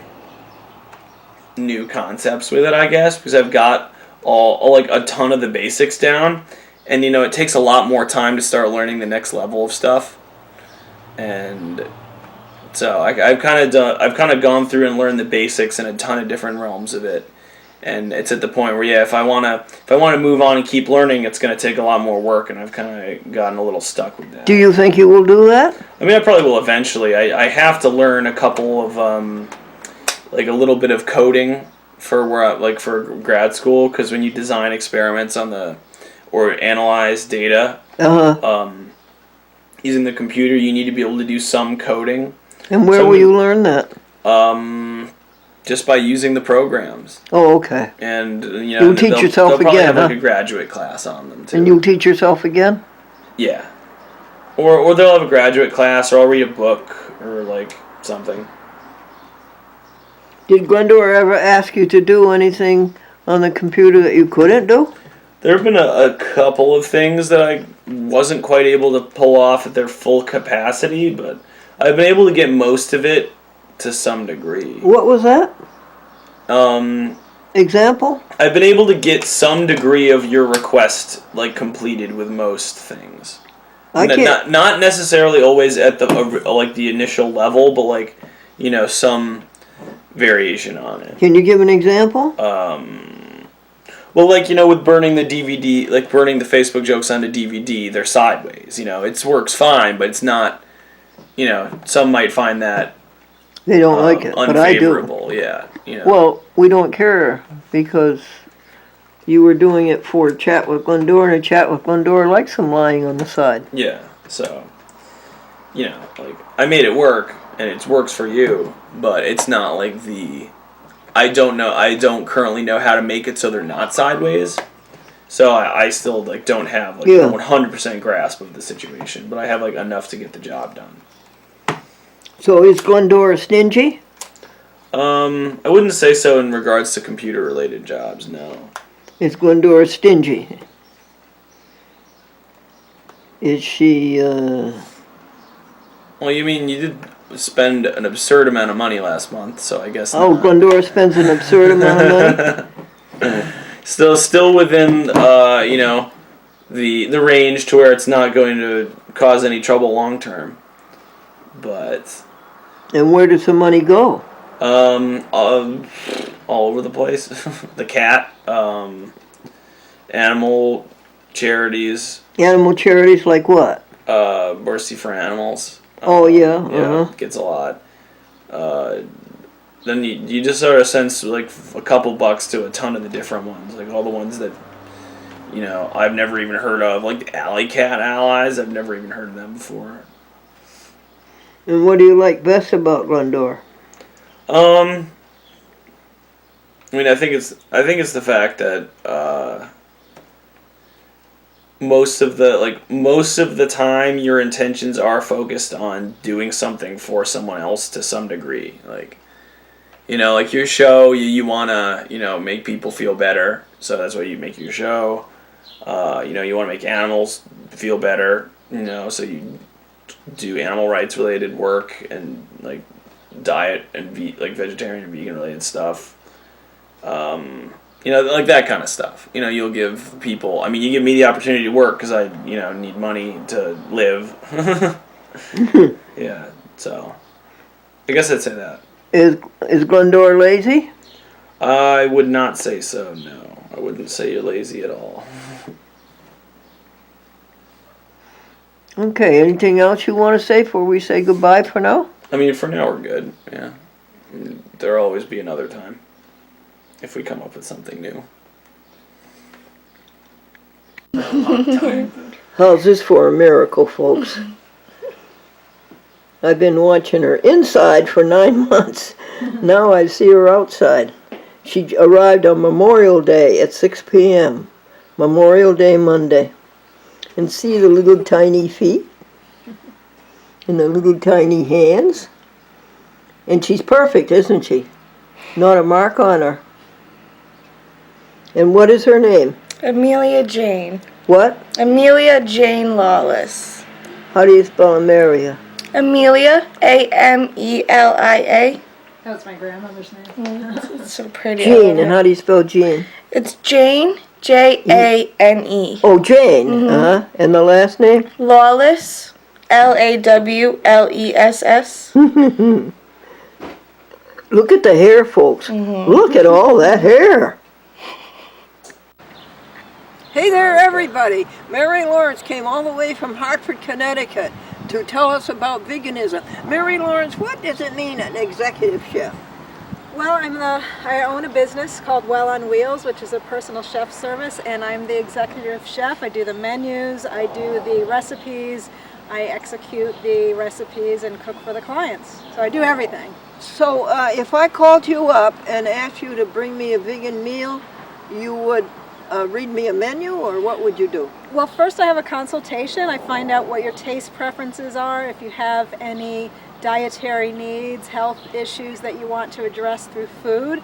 new concepts with it, I guess, because I've got all like a ton of the basics down, and you know, it takes a lot more time to start learning the next level of stuff, and so I've kind of gone through and learned the basics in a ton of different realms of it. And it's at the point where, yeah, if I wanna move on and keep learning, it's gonna take a lot more work, and I've kind of gotten a little stuck with that. Do you think you will do that? I mean, I probably will eventually. I have to learn a couple of like a little bit of coding for for grad school, because when you design experiments or analyze data using the computer, you need to be able to do some coding. And where will you learn that? Just by using the programs. Oh, okay. And you know, you'll teach yourself they'll probably again, have like a graduate class on them too. And you'll teach yourself again? Yeah. Or they'll have a graduate class, or I'll read a book or like something. Did Glendora ever ask you to do anything on the computer that you couldn't do? There have been a couple of things that I wasn't quite able to pull off at their full capacity, but I've been able to get most of it to some degree. What was that? Example? I've been able to get some degree of your request like completed with most things. Not necessarily always at the like the initial level, but like, you know, some variation on it. Can you give an example? Well, like, you know, with burning the DVD, like burning the Facebook jokes onto DVD, they're sideways. You know, it works fine, but it's not. You know, some might find that they don't like it, but I do. Unfavorable, yeah. You know. Well, we don't care because you were doing it for Chat with Glendora, and Chat with Glendora likes them lying on the side. Yeah, so, you know, like, I made it work, and it works for you, but it's not like I don't currently know how to make it so they're not sideways. So I still, like, don't have, like, a 100% grasp of the situation, but I have, like, enough to get the job done. So is Glendora stingy? I wouldn't say so in regards to computer-related jobs, no. Is Glendora stingy? Is she, Well, you mean, you did spend an absurd amount of money last month, so I guess Oh, not. Glendora spends an absurd amount of money? Still within, you know, the range to where it's not going to cause any trouble long term. But... And where does the money go? All over the place. The cat, animal charities. Animal charities like what? Mercy for Animals. Oh, yeah. Yeah, gets a lot. Then you just sort of sense like a couple bucks to a ton of the different ones, like all the ones that, you know, I've never even heard of, like the Alley Cat Allies. I've never even heard of them before. And what do you like best about Glendora? I mean, I think it's the fact that most of the time your intentions are focused on doing something for someone else to some degree. Like, you know, like your show, you wanna, you know, make people feel better, so that's why you make your show. You know, you want to make animals feel better, you know, so you do animal rights related work and like diet and like vegetarian and vegan related stuff. You know, like that kind of stuff. You know, you'll give people, I mean, you give me the opportunity to work because I, you know, need money to live. Yeah, so I guess I'd say that. Is Glendora lazy? I would not say so, no. I wouldn't say you're lazy at all. Okay, anything else you want to say before we say goodbye for now? I mean, for now we're good, yeah. There'll always be another time if we come up with something new. How's this for a miracle, folks? I've been watching her inside for 9 months. Now I see her outside. She arrived on Memorial Day at 6 p.m. Memorial Day Monday. And see the little tiny feet and the little tiny hands. And she's perfect, isn't she? Not a mark on her. And what is her name? Amelia Jane. What? Amelia Jane Lawless. How do you spell Amelia? Amelia, Amelia. That was my grandmother's name. It's so pretty. Jean. And how do you spell Jean? It's Jane, Jane. Oh, Jane. Uh-huh. And the last name? Lawless, Lawless. Look at the hair, folks. Look at all that hair. Hey there, everybody. Mary Lawrence came all the way from Hartford, Connecticut to tell us about veganism. Mary Lawrence, what does it mean, an executive chef? Well, I own a business called Well on Wheels, which is a personal chef service, and I'm the executive chef. I do the menus, I do the recipes, I execute the recipes and cook for the clients. So I do everything. So if I called you up and asked you to bring me a vegan meal, you would read me a menu, or what would you do? Well, first I have a consultation. I find out what your taste preferences are, if you have any dietary needs, health issues that you want to address through food.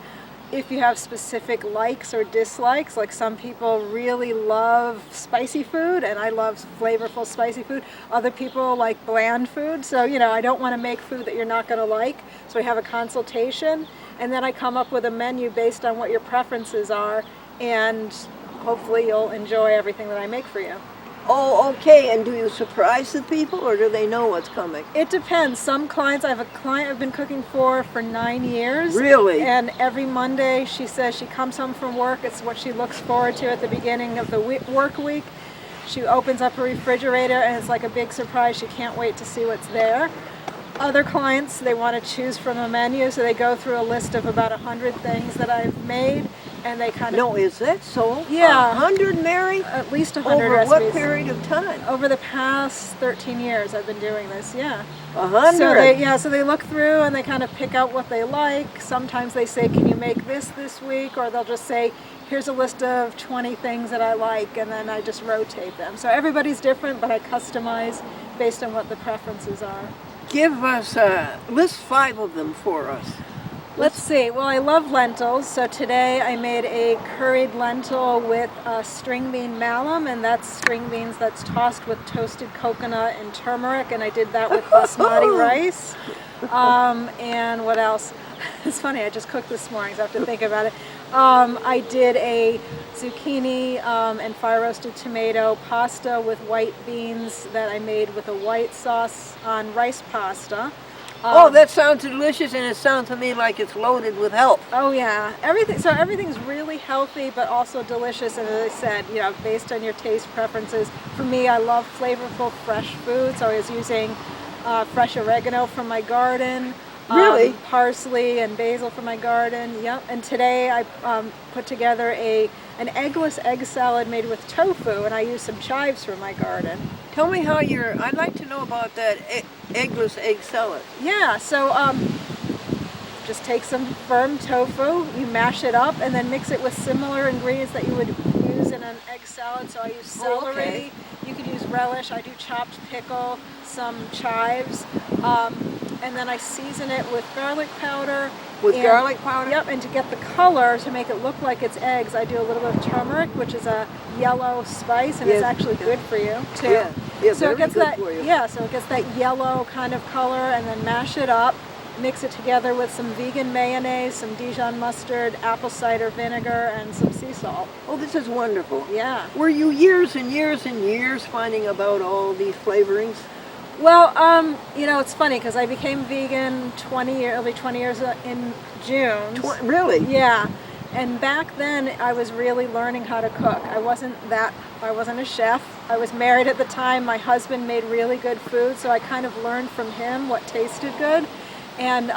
If you have specific likes or dislikes, like some people really love spicy food, and I love flavorful spicy food. Other people like bland food, so I don't want to make food that you're not going to like. So we have a consultation, and then I come up with a menu based on what your preferences are, and hopefully you'll enjoy everything that I make for you. Oh, okay. And do you surprise the people, or do they know what's coming? It depends. Some clients, I have a client I've been cooking for 9 years. Really? And every Monday she says she comes home from work. It's what she looks forward to at the beginning of the work week. She opens up her refrigerator and it's like a big surprise. She can't wait to see what's there. Other clients, they want to choose from a menu, so they go through a list of about 100 things that I've made, and they kind of... No, is that so? Yeah. 100, Mary? At least 100 Over recipes. what period of time? Over the past 13 years I've been doing this, yeah. 100? So they look through and they kind of pick out what they like. Sometimes they say, can you make this week? Or they'll just say, here's a list of 20 things that I like, and then I just rotate them. So everybody's different, but I customize based on what the preferences are. Give us, list 5 of them for us. Let's see. Well, I love lentils, so today I made a curried lentil with string bean malum, and that's string beans that's tossed with toasted coconut and turmeric, and I did that with basmati rice. And what else? It's funny, I just cooked this morning, so I have to think about it. I did a zucchini and fire roasted tomato pasta with white beans that I made with a white sauce on rice pasta. Oh, that sounds delicious, and it sounds to me like it's loaded with health. Oh yeah, everything's really healthy, but also delicious. And as I said, based on your taste preferences. For me, I love flavorful, fresh food, so I was using fresh oregano from my garden. Really? Parsley and basil from my garden. Yep. And today I put together an eggless egg salad made with tofu, and I used some chives from my garden. Tell me how I'd like to know about that eggless egg salad. Yeah, so just take some firm tofu, you mash it up, and then mix it with similar ingredients that you would use in an egg salad. So I use celery, okay. You could use relish, I do chopped pickle, some chives, and then I season it with garlic powder. Garlic powder? Yep, and to get the color, to make it look like it's eggs, I do a little bit of turmeric, which is a yellow spice, and it's actually good for you too. Yeah, so very it gets good that, for you. Yeah, so it gets that yellow kind of color, and then mash it up, mix it together with some vegan mayonnaise, some Dijon mustard, apple cider vinegar, and some sea salt. Oh, this is wonderful. Yeah. Were you years and years and years finding about all these flavorings? Well, it's funny because I became vegan early 20 years in June. Really? Yeah. And back then I was really learning how to cook. I wasn't a chef. I was married at the time. My husband made really good food, so I kind of learned from him what tasted good. And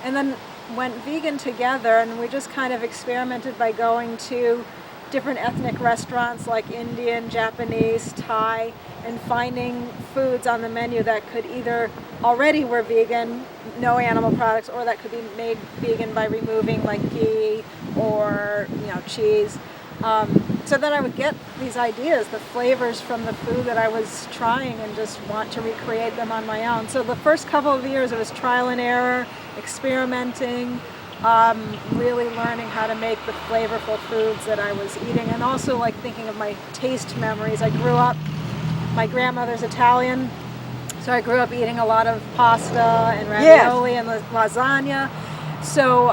then went vegan together, and we just kind of experimented by going to different ethnic restaurants like Indian, Japanese, Thai, and finding foods on the menu that could either already were vegan, no animal products, or that could be made vegan by removing like ghee or cheese. So then I would get these ideas, the flavors from the food that I was trying, and just want to recreate them on my own. So the first couple of years it was trial and error, experimenting, really learning how to make the flavorful foods that I was eating, and also like thinking of my taste memories. I grew up, my grandmother's Italian, so I grew up eating a lot of pasta and ravioli and lasagna. So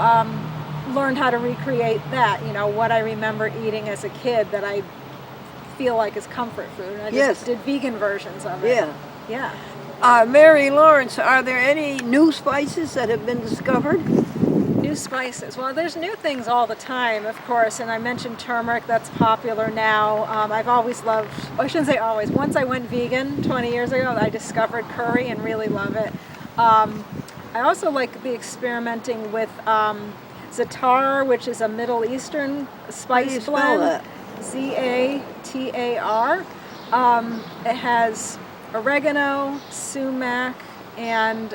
learned how to recreate that, what I remember eating as a kid that I feel like is comfort food. And I just did vegan versions of it. Yeah. Yeah. Mary Lawrence, are there any new spices that have been discovered? New spices. Well, there's new things all the time, of course, and I mentioned turmeric. That's popular now. I've always loved, I shouldn't say always, once I went vegan 20 years ago, I discovered curry and really love it. I also like to be experimenting with za'atar, which is a Middle Eastern spice blend. Z-A-T-A-R. It has oregano, sumac, and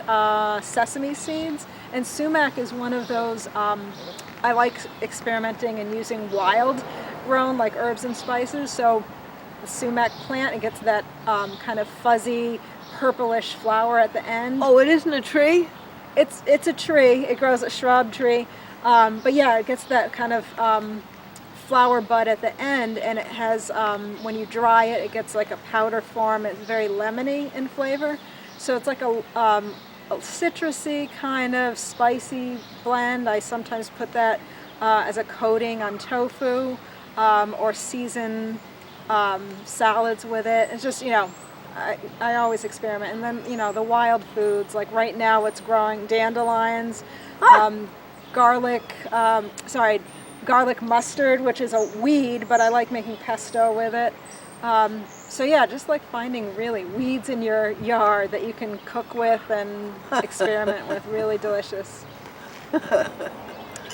sesame seeds. And sumac is one of those, I like experimenting and using wild grown like herbs and spices. So the sumac plant, it gets that kind of fuzzy purplish flower at the end. Oh, it isn't a tree? It's a tree. It grows a shrub tree. But yeah, it gets that kind of flower bud at the end, and it has, when you dry it, it gets like a powder form. It's very lemony in flavor. So it's like a citrusy kind of spicy blend. I sometimes put that as a coating on tofu or season salads with it. It's just, I always experiment. And then, the wild foods, like right now it's growing dandelions, garlic mustard, which is a weed, but I like making pesto with it. So yeah, just like finding really weeds in your yard that you can cook with and experiment with. Really delicious.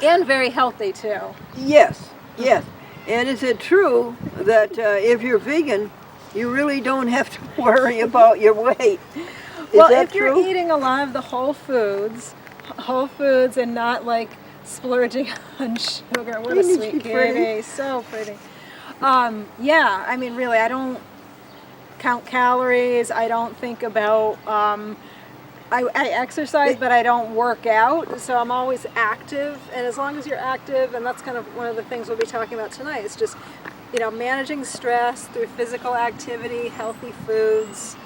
And very healthy too. Yes. And is it true that if you're vegan, you really don't have to worry about your weight? Well, if you're eating a lot of the whole foods and not like splurging on sugar. What a sweet kitty. So pretty. Yeah, I mean, really, I don't count calories. I don't think about, I exercise, but I don't work out. So I'm always active. And as long as you're active, and that's kind of one of the things we'll be talking about tonight, it's just, managing stress through physical activity, healthy foods,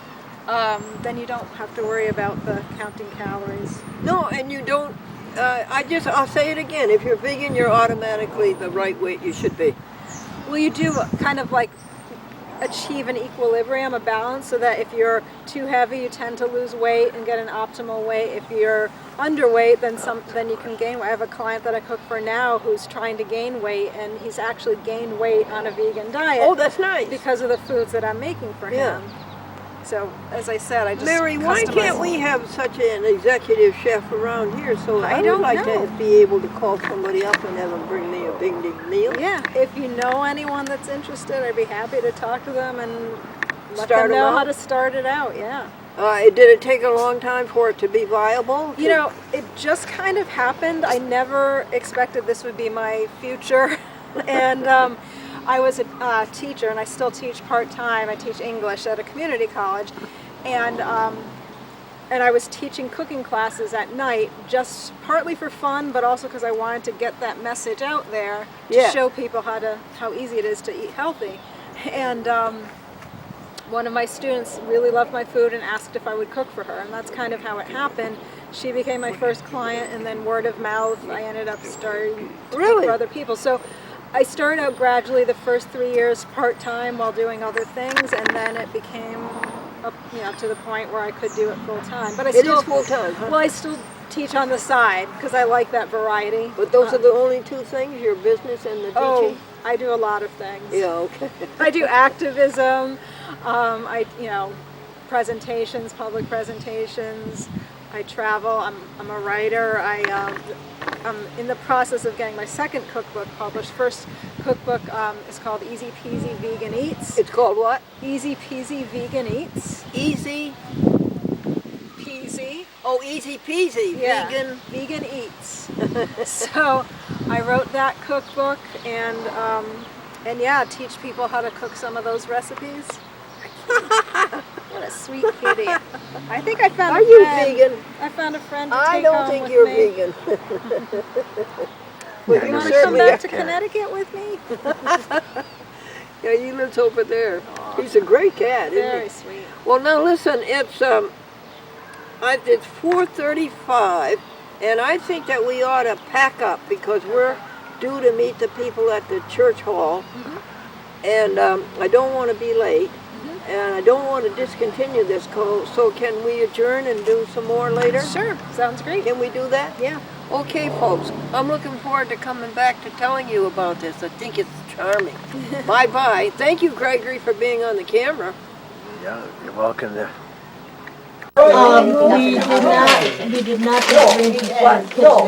then you don't have to worry about the counting calories. No, and you don't, I'll say it again, if you're vegan, you're automatically the right weight you should be. Well, you do kind of like achieve an equilibrium, a balance, so that if you're too heavy, you tend to lose weight and get an optimal weight. If you're underweight, then you can gain weight. I have a client that I cook for now who's trying to gain weight, and he's actually gained weight on a vegan diet. Oh, that's nice. Because of the foods that I'm making for him. So, as I said, I just Mary, why can't we have such an executive chef around here? So I would like to be able to call somebody up and have them bring me a big meal. Yeah, if you know anyone that's interested, I'd be happy to talk to them and let them know how to start it out. Yeah. Did it take a long time for it to be viable? It just kind of happened. I never expected this would be my future. And I was a teacher, and I still teach part-time. I teach English at a community college. And I was teaching cooking classes at night, just partly for fun, but also because I wanted to get that message out there to show people how easy it is to eat healthy. And one of my students really loved my food and asked if I would cook for her, and that's kind of how it happened. She became my first client, and then word of mouth, I ended up starting to cook for other people. So I started out gradually the first 3 years part-time while doing other things, and then it became up, to the point where I could do it full-time. But It is full-time, huh? Well, I still teach on the side because I like that variety. But those are the only two things, your business and the teaching? Oh, I do a lot of things. Yeah, okay. I do activism, presentations, public presentations, I travel. I'm a writer. I'm in the process of getting my second cookbook published. First cookbook is called Easy Peasy Vegan Eats. It's called what? Easy Peasy Vegan Eats. Easy. Peasy. Oh, easy peasy. Yeah. Vegan. Vegan Eats. So I wrote that cookbook and yeah, teach people how to cook some of those recipes. What a sweet kitty. I think I found Are a you friend. vegan? I found a friend to I take don't home think with you're me. vegan. Well, You want to come back to Connecticut with me? Yeah, he lives over there. He's a great cat, isn't Very he? sweet. Well, now listen, it's 4:35, and I think that we ought to pack up because we're due to meet the people at the church hall, and I don't want to be late, and I don't want to discontinue this call. So can we adjourn and do some more later? Sure, sounds great. Can we do that? Yeah. Okay, folks, I'm looking forward to coming back to telling you about this. I think it's charming. Bye-bye. Thank you, Gregory, for being on the camera. Yeah, you're welcome to. We did not get into that. Oh,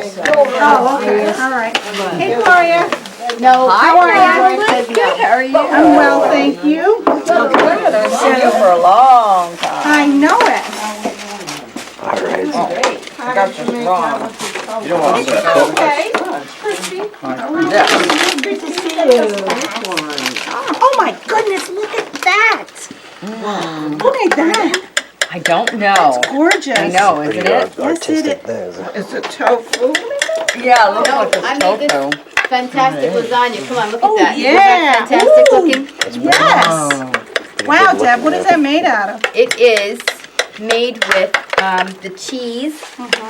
okay, all right. Hey, Gloria. No. How are you? Good, how are you? I'm well, thank you. Good, I've seen you for a long time. I know it. All right. I got this wrong. You don't want to. Okay. Good to see you. Oh my goodness, look at that. Look at that. I don't know. Gorgeous. I know, isn't it? Yes, it is. Is it tofu? Yeah, it looks like I it's made this tofu. fantastic lasagna. Come on, look at Oh, that. yeah. Isn't that fantastic looking? Yes. Wow, Deb, what is that made out of? It is made with the cheese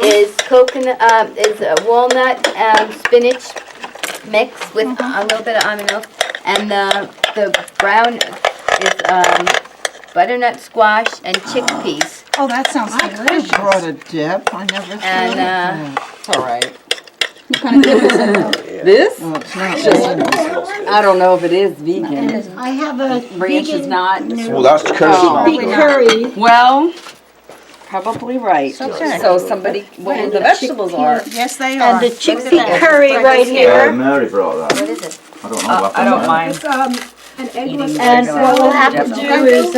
is coconut, is walnut, spinach mix with a little bit of almond milk, and the brown is butternut squash and chickpeas. Oh, that sounds delicious. I brought a dip. I never And It's all right. This? Well, it's not. I don't know if it is vegan. I have a Ranch is not. Well, that's the Oh. curry. Well, probably right. Okay. So somebody, what the vegetables are. Yes, they are. And the chickpea curry right here. Mary brought that. what is it? I don't know what I don't mind. An eggless. And what we'll have to do is,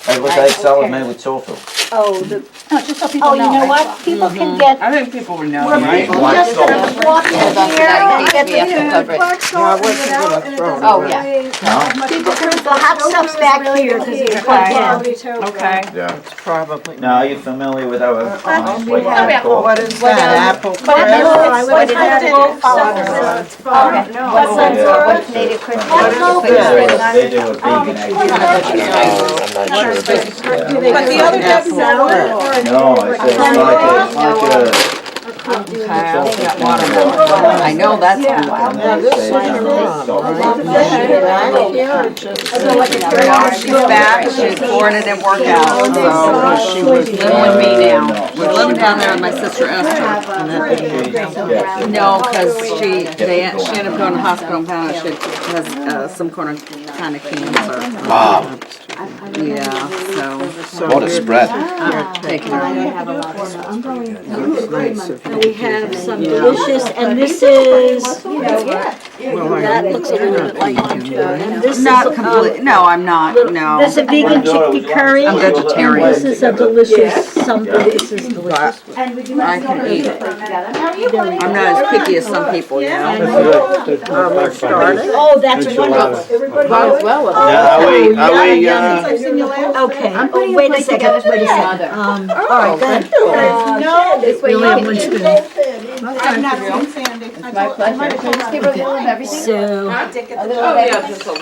It was egg salad made with tofu. Just so people know. you know what? People can get. I think people would know, right? White salt. Walk in Hold on to here, that you in get case we have to the cover it. Black salt, wasn't you know, gonna and it throw it doesn't Oh, weigh yeah. people can, the hot stuff's back here, because it's quality tofu. Okay. Yeah. Probably. Now, are you familiar with our sweet What is that? Apple But crisp? I would have to go follow Okay. Yeah. What's native Christmas? They do a vegan egg salad. I'm not sure if it's. But the other Deb's salad or a No, it's like I know that's. She's back, she's born it didn't work out, so she was living with me now. We're living down there with my sister Esther. No, because she ended up going to the hospital and found out she has some kind of cancer. Wow. Yeah, so. What a spread. Taking her. We have some delicious, and this is, that looks a little bit like one too. And this is Not complete, no, I'm not, no. This is a vegan chickpea curry. I'm vegetarian. This is a delicious something. This is delicious. I can eat it. I'm not as picky as some people, you know. We're starting. Oh, that's wonderful. Well, Are we, Okay, oh, wait a second, all right, good. No, this way you can. I've not seen Sandy. My pleasure. Just give her a little of everything. So, A little of everything.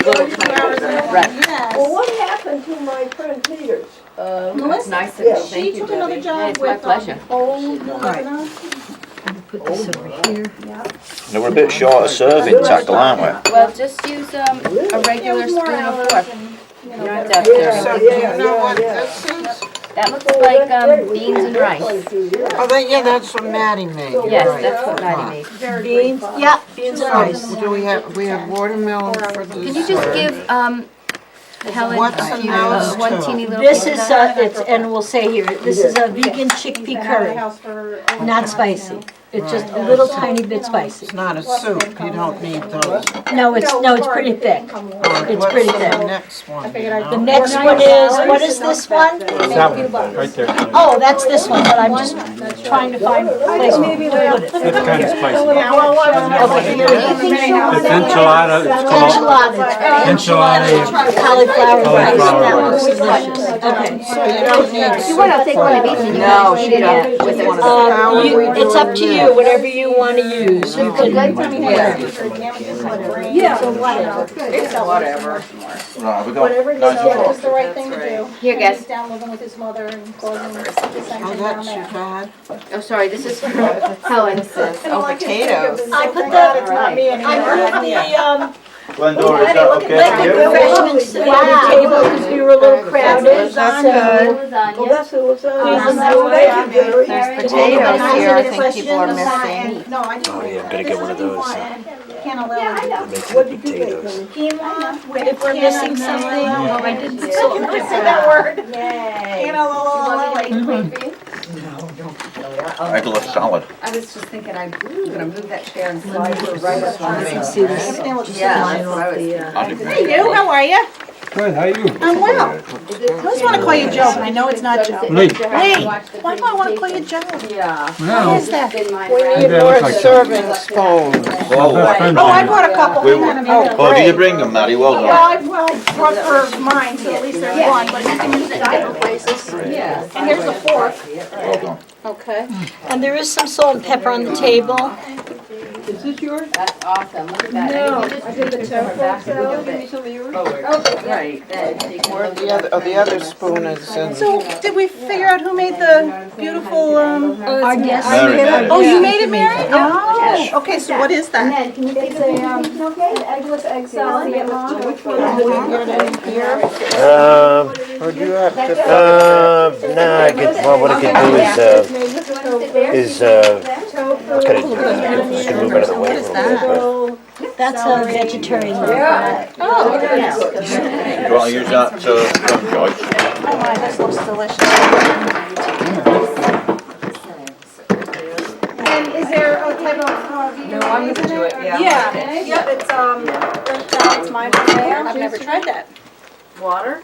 Well, what happened to my friend Peter's? It's nice of you. Thank you, Debbie. Yeah, it's my pleasure. put this over here. They were a bit short of serving tackle, aren't we? Well, just use a regular spoon or fork. You don't have to have dirty. So do you know what this is? That looks like beans and rice. Oh, yeah, that's what Maddie made. Yes, that's what Maddie made. Beans, yeah, beans and rice. Do we have watermelon for dessert? Can you just give Helen, What's a in few, those one two? teeny little. This is and we'll say here, this is a vegan chickpea curry, not spicy. It's just a little tiny bit spicy. It's not a soup, you don't need those. No, it's pretty thick. It's pretty What's the thick. next one? The next one is, what is this one? That one, right there. Oh, that's this one, but I'm just trying to find a place to put it. That's kind of spicy. Okay, here it is. It's enchilada, it's called enchilada. Cauliflower rice, that looks delicious. Okay. So you don't need You want to take one of each and you No, can she eat it doesn't. with it. It's up to you, whatever you want to use. You can, Yeah. yeah, so whatever. It's whatever. Whatever it is, yeah, it's the right thing to do. Here, guys. He's down living with his mother and causing Oh, dissension down that's your there. dad? Oh, sorry, this is for Helen. Oh, potatoes. I put the, I moved the, Glendora, is that okay like for the you? refreshments to the table because we were a little crowded. That's so- good. Well, that's what was Please on. enjoy. There's potatoes here, I think people are missing. No, I Oh yeah, I'm gonna get one of those. can't allow it. That makes the potatoes. If we're missing something, or I didn't say that word. Regular salad. I was just thinking, I'm gonna move that chair and slide her right up on me. See this? Yeah, that's what I was. Hey, Lou, how are you? Good, how you? I'm well. I always want to call you Joe, but I know it's not Joe. Lee. Lee, why do I want to call you Joe? Yeah. What is that? Maybe I look like Serving spoons. Oh, Oh, I brought a couple. We- Hang on a Oh, minute. did you bring them, Maddie? Well Well, done. I brought for mine, so at least there's one, but you can use it different places. Yeah. And here's a fork. Well done. Okay. And there is some salt and pepper on the table. Is this yours? That's awesome, look at that. No, And you just I did the put some tofu back salad. a little Give me bit. some of yours. Right. Where the other spoon is in. So, did we figure out who made the beautiful, Our guest. Mary made it. Oh, you made it, Mary? Oh, okay, so what is that? It's a, eggless egg salad. Or do you have to? Nah, I could, well, what I could do is, what can I do? I can move out of the way a little bit, but. That's a vegetarian. Oh, You want to use that from Joyce? oh my, this looks delicious. And is there a type of vegan? No, I'm gonna do it, yeah. Yeah, yep, it's mine there. I've never tried that. Water?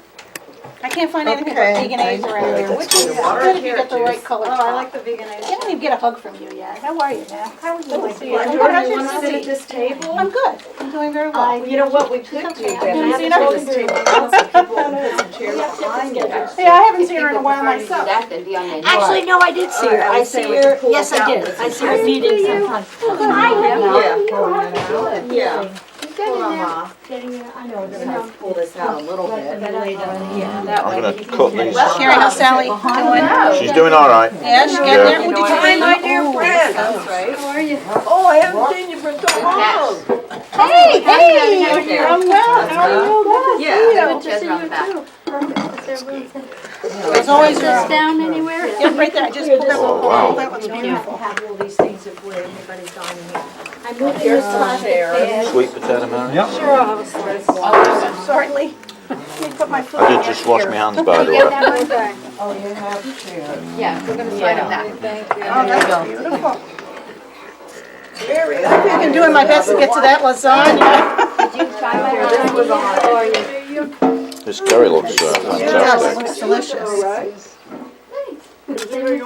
I can't find anything about vegan eggs around here, which is good if you get the right color. Oh, I like the vegan eggs. I didn't even get a hug from you yet. How are you now? How are you? Good to see you. How's You your wanna sit at city? this table? I'm good. I'm doing very well. You know what, we could do, I Ben, I haven't haven't seen her. spoken to you. Yeah, I haven't seen her in a while myself. That could be on the. Actually, no, I did see her. I see her, yes, I did. I see her meeting sometime. Yeah. Hold on, Ma. I know, we're gonna have to pull this out a little bit. Yeah. That I'm way. going to cook these. Sherry, how's Sally doing? She's doing all right. Yeah, she getting there? What did you Hi, eat? my dear friend. That's right. How are you? Oh, I haven't seen you for so long. Hey, hey, I'm well. How are you? Yeah. Good to see you too. As always, This down anywhere? yeah, right there. I just pulled that one. wow. That one's beautiful. Have all these things of where everybody's dining here. I moved Here's this some last chairs. Sweet potato, Mary? Yep. Sure, I'll have a slice. Sorry, Lee. Let me put my foot I on did just wash my hands, by the way. Oh, you have to. Yeah, we're gonna slide on that. Oh, that's beautiful. I've been doing my best to get to that lasagna. Did you try my lasagna or you? This curry looks Yes, it fantastic. looks delicious.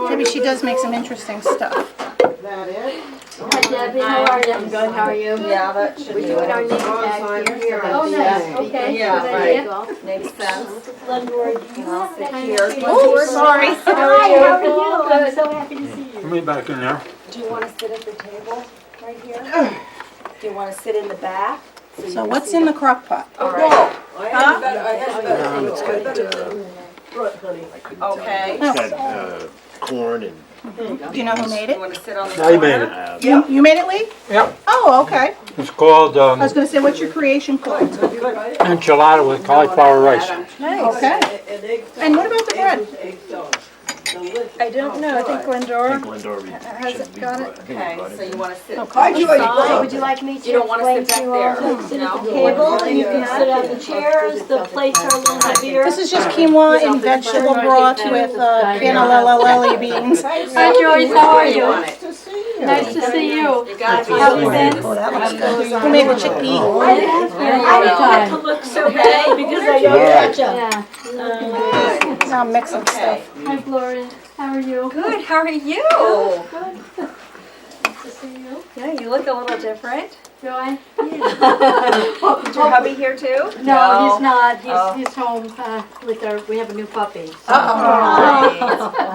Maybe she does make some interesting stuff. Hi Debbie, how are you? I'm good, how are you? Yeah, that should We're be. doing our name tag here. Oh, nice, okay. Yeah, Good right. idea. Makes sense. Glendora, do you want to sit here? Oh, sorry. Hi, how are you? I'm so happy to see you. Let me back in there. Do you want to sit at the table right here? Do you want to sit in the back? So what's in the crock pot? All right. I had better. Right, honey. Okay. Got, corn and. Do you know who made You it? wanna sit on the I made it. You made it, Lee? Yep. Oh, okay. It's called, I was gonna say, what's your creation called? enchilada with cauliflower rice. Okay. And what about the bread? I don't know, I think Glendora Glendora hasn't got it. Okay, so you wanna sit? Hi, Joyce. Would you like me to You don't wanna sit back explain to you all? there? Sit at the table and you can sit on the chairs, the plates are a little heavier. This is just quinoa and vegetable broth with canalella beans. Hi Joyce, how are you? Want it? Nice to see you. You gotta be How have you been? Oh, that looks good. Who made the chickpea? I don't get to look so bad because I don't catch up. Yeah. Now I'm mixing stuff. Hi Gloria, how are you? Good, how are you? Good. Nice to see you. Yeah, you look a little different. Joy? Is your hubby here too? No, he's not. He's home with we have a new puppy.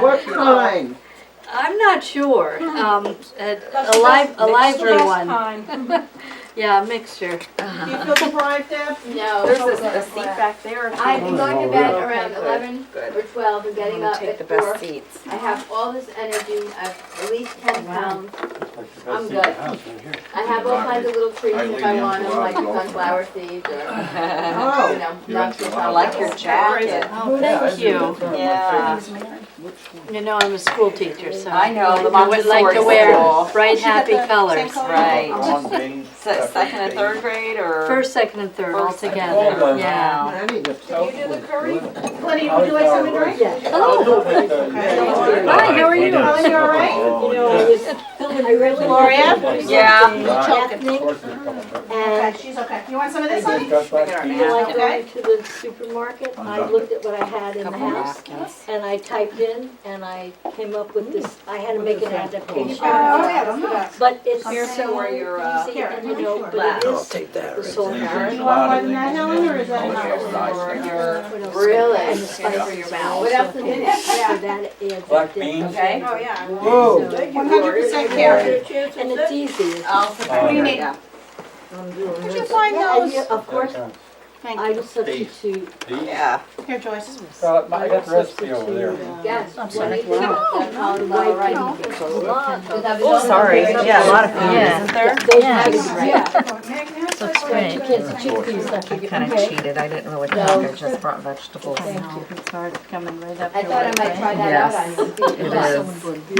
What kind? I'm not sure. A lively one. Yeah, a mixture. Do you feel deprived, Deb? No. There's a seat back there. I've been going to bed around 11 or 12 and getting up Take at the 4. best seats. I have all this energy. I've at least 10 pounds. I'm good. I have all kinds of little treats if I want them, like sunflower seeds or, nuts or I like your jacket. Oh, thank you. Yeah. You know, I'm a school teacher, so I know, the I would like to Montessori wear school. bright, happy colors. Right. Second and third grade or? First, second, and third all together. Yeah. I need a soap. Lenny, would you like something to drink? Hello. Hi, how are you? Helen, you all right? You know, I read Gloria? Yeah. ethnic, Okay, and she's okay. You want some of this, honey? you know, like going to the supermarket, I looked at what I had in the house, and I typed in, and I came up with this, I had to make an adaptation. But it's so easy, and you know, but it is the salt You carrot. want more than that, Helen, or is that enough? Really? And the spice for your mouth. What else is in it? So that adds Black a dip. beans. Okay. Oh, yeah. Whoa. 100% carrot. And it's easy. I'll sit back do you there, need? yeah. Did you find those? Of course, Thank I you. would substitute. Yeah. Here, Joyce. I got the recipe over there. Yes. I'm sorry. White Oh, sorry. Yeah, a lot of food, Yeah. isn't there? That's great. You can't see chickpeas, I I figured, kind of okay. cheated. I didn't really cook. I just brought vegetables. Sorry, it's coming right up I thought I might try that out on you.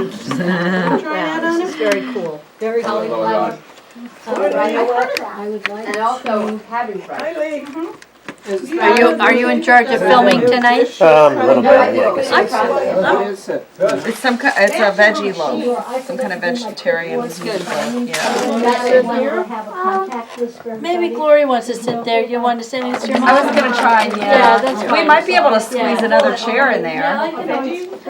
It is. Yeah, this is very cool, very cool. Cauliflower. You know what? I would like And also cabbage rice. Are you in charge of filming tonight? A little bit, yeah, I guess. It's some kind. It's a veggie loaf. Some kind of vegetarian. That's good. Yeah. Maybe Gloria wants to sit there. You want to sit next to your mom? I was gonna try. Yeah, Yeah. that's We fine. might be able to squeeze another chair in there.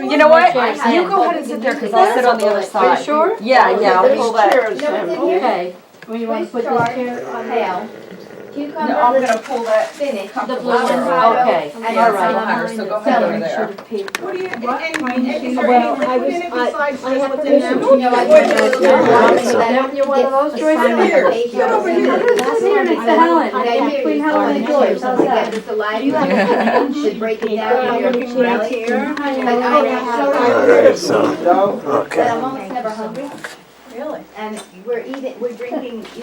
You know what? You go ahead and sit there because I'll sit on the other side. Are you sure? Yeah, yeah. I'll pull that. Okay. Well, you want to put this chair on Kale. No, I'm gonna pull that. Spinach. the blue one? Okay, And all right. So go ahead over there. What do you, and is there Well, anything I put in it was- besides I just have what's to in them? listen. You know, I Don't you want one of those, Joyce? Here. Get over here. Sit here next to Helen. Yeah, between Helen and Joyce. How's that? Get the saliva to break it down in your belly. But I Alright, so, okay. I'm almost never hungry. Really? And we're drinking, 6 to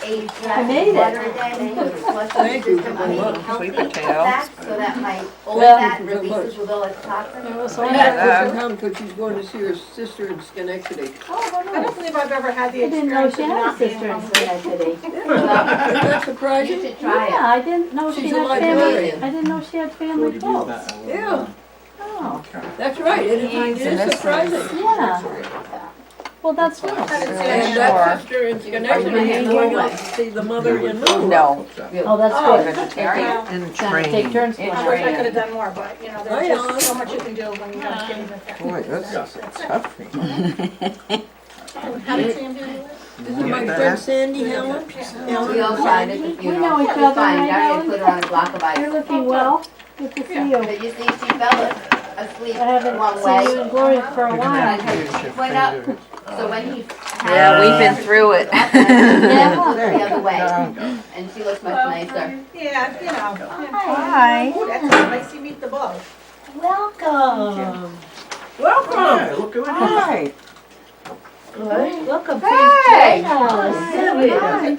8 glasses made of it. water a day. Because it's flushing the system. I'm eating Sweet healthy potato. fat so that my old Well- fat releases with all its toxins. Because she's going to see her sister in Schenectady. I don't believe I've ever had the I didn't know experience she of had a not being sister in hungry. Schenectady. Isn't that You surprising? should try it. Yeah, I didn't know she She's a had family. librarian. I didn't know she had family close. Yeah, Oh, that's right. It is surprising. yeah. Well, that's nice. And that sister in Schenectady is going out to see the mother-in-law. No. Oh, that's good. Vegetarian and Take turns. I wish I could have done more, but, there's just so much you can do when you're not getting with that. Boy, that's tough. How did Sam do it? This is my friend Sandy Helen. We all tried it, We know each other, Fine, right, Diane Helen? put her on a block of You're ice. looking well. Good to see you. But you see, she fell asleep I haven't one seen way. you and Gloria for a while. And she went up, so when he Yeah, we've been through it. the other way, and she looks much nicer. Yeah, Hi. Oh, that's nice to meet the boss. Welcome. Welcome. Hi. Welcome. Hey! Hi.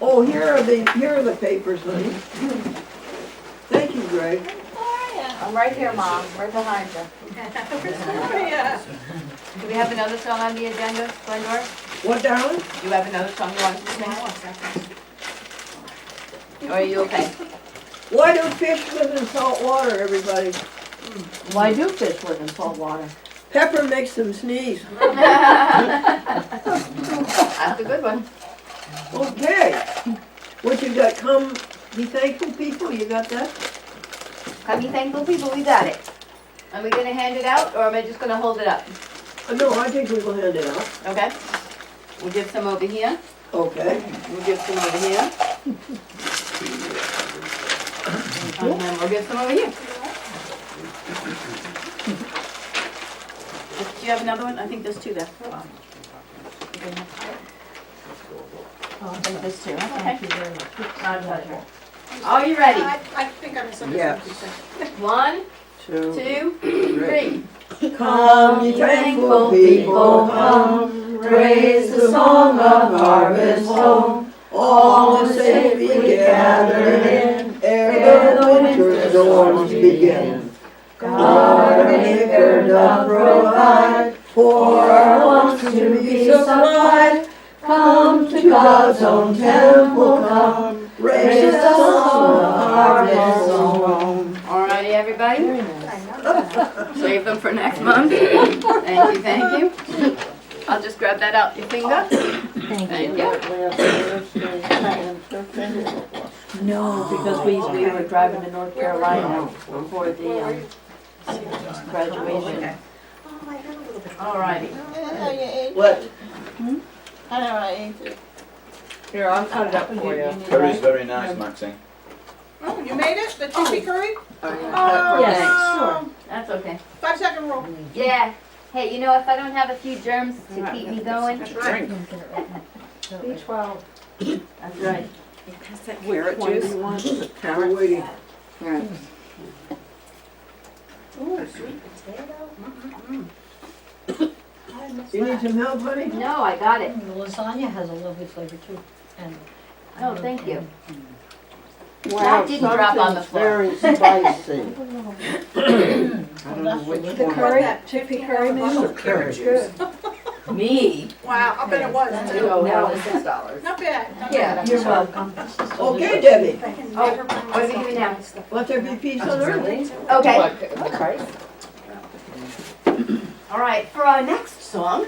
Oh, here are the papers, honey. Thank you, Greg. I'm right here, Mom, right behind you. Do we have another song on the agenda, Glendora? What, darling? Do you have another song you want us to sing? Or are you okay? Why do fish live in salt water, everybody? Why do fish live in salt water? Pepper makes them sneeze. That's a good one. Okay. What you got? Come be thankful, people. You got that? Come be thankful people, we got it. Are we gonna hand it out, or am I just gonna hold it up? No, I think we will hand it out. Okay. We'll give some over here. Okay. We'll give some over here. And then we'll give some over here. Do you have another one? I think there's two there. Oh, I think this too. Okay. Thank you very much. My pleasure. Are you ready? I think I misunderstood Yes. what you said. 1, 2, 2, 3. Come, ye thankful people, come, raise the song of harvest home. All is safely gathered in, ere the winter storms begin. God our Maker doth provide, for our wants to be supplied. Come to God's own temple, come, raise the song of harvest home. Alrighty, everybody. Save them for next month. Thank you, thank you. I'll just grab that out your finger. Thank you. No, because we were driving to North Carolina for the graduation. Alrighty. What? I know, I ate it. Here, I'll cut it up for you. Curry's very nice, Maxine. Oh, you made it? The chippy curry? Yes, sure. That's okay. 5-second rule. Yeah. Hey, you know, if I don't have a few germs to keep me going. Drink. B12. That's right. Carrot juice. We're waiting. Right. Ooh, sweet potato. You need some help, honey? No, I got it. The lasagna has a lovely flavor too. And Oh, thank you. Wow, That didn't drop on the floor. very spicy. The curry, chippy curry maybe? Good. Me? Wow, I bet it was too. Oh, that was $6. Not bad. Not Yeah, bad. you're welcome. Okay, Debbie. Oh, what are we doing now? Let there be peace on earth. Okay. Okay. All right, for our next song,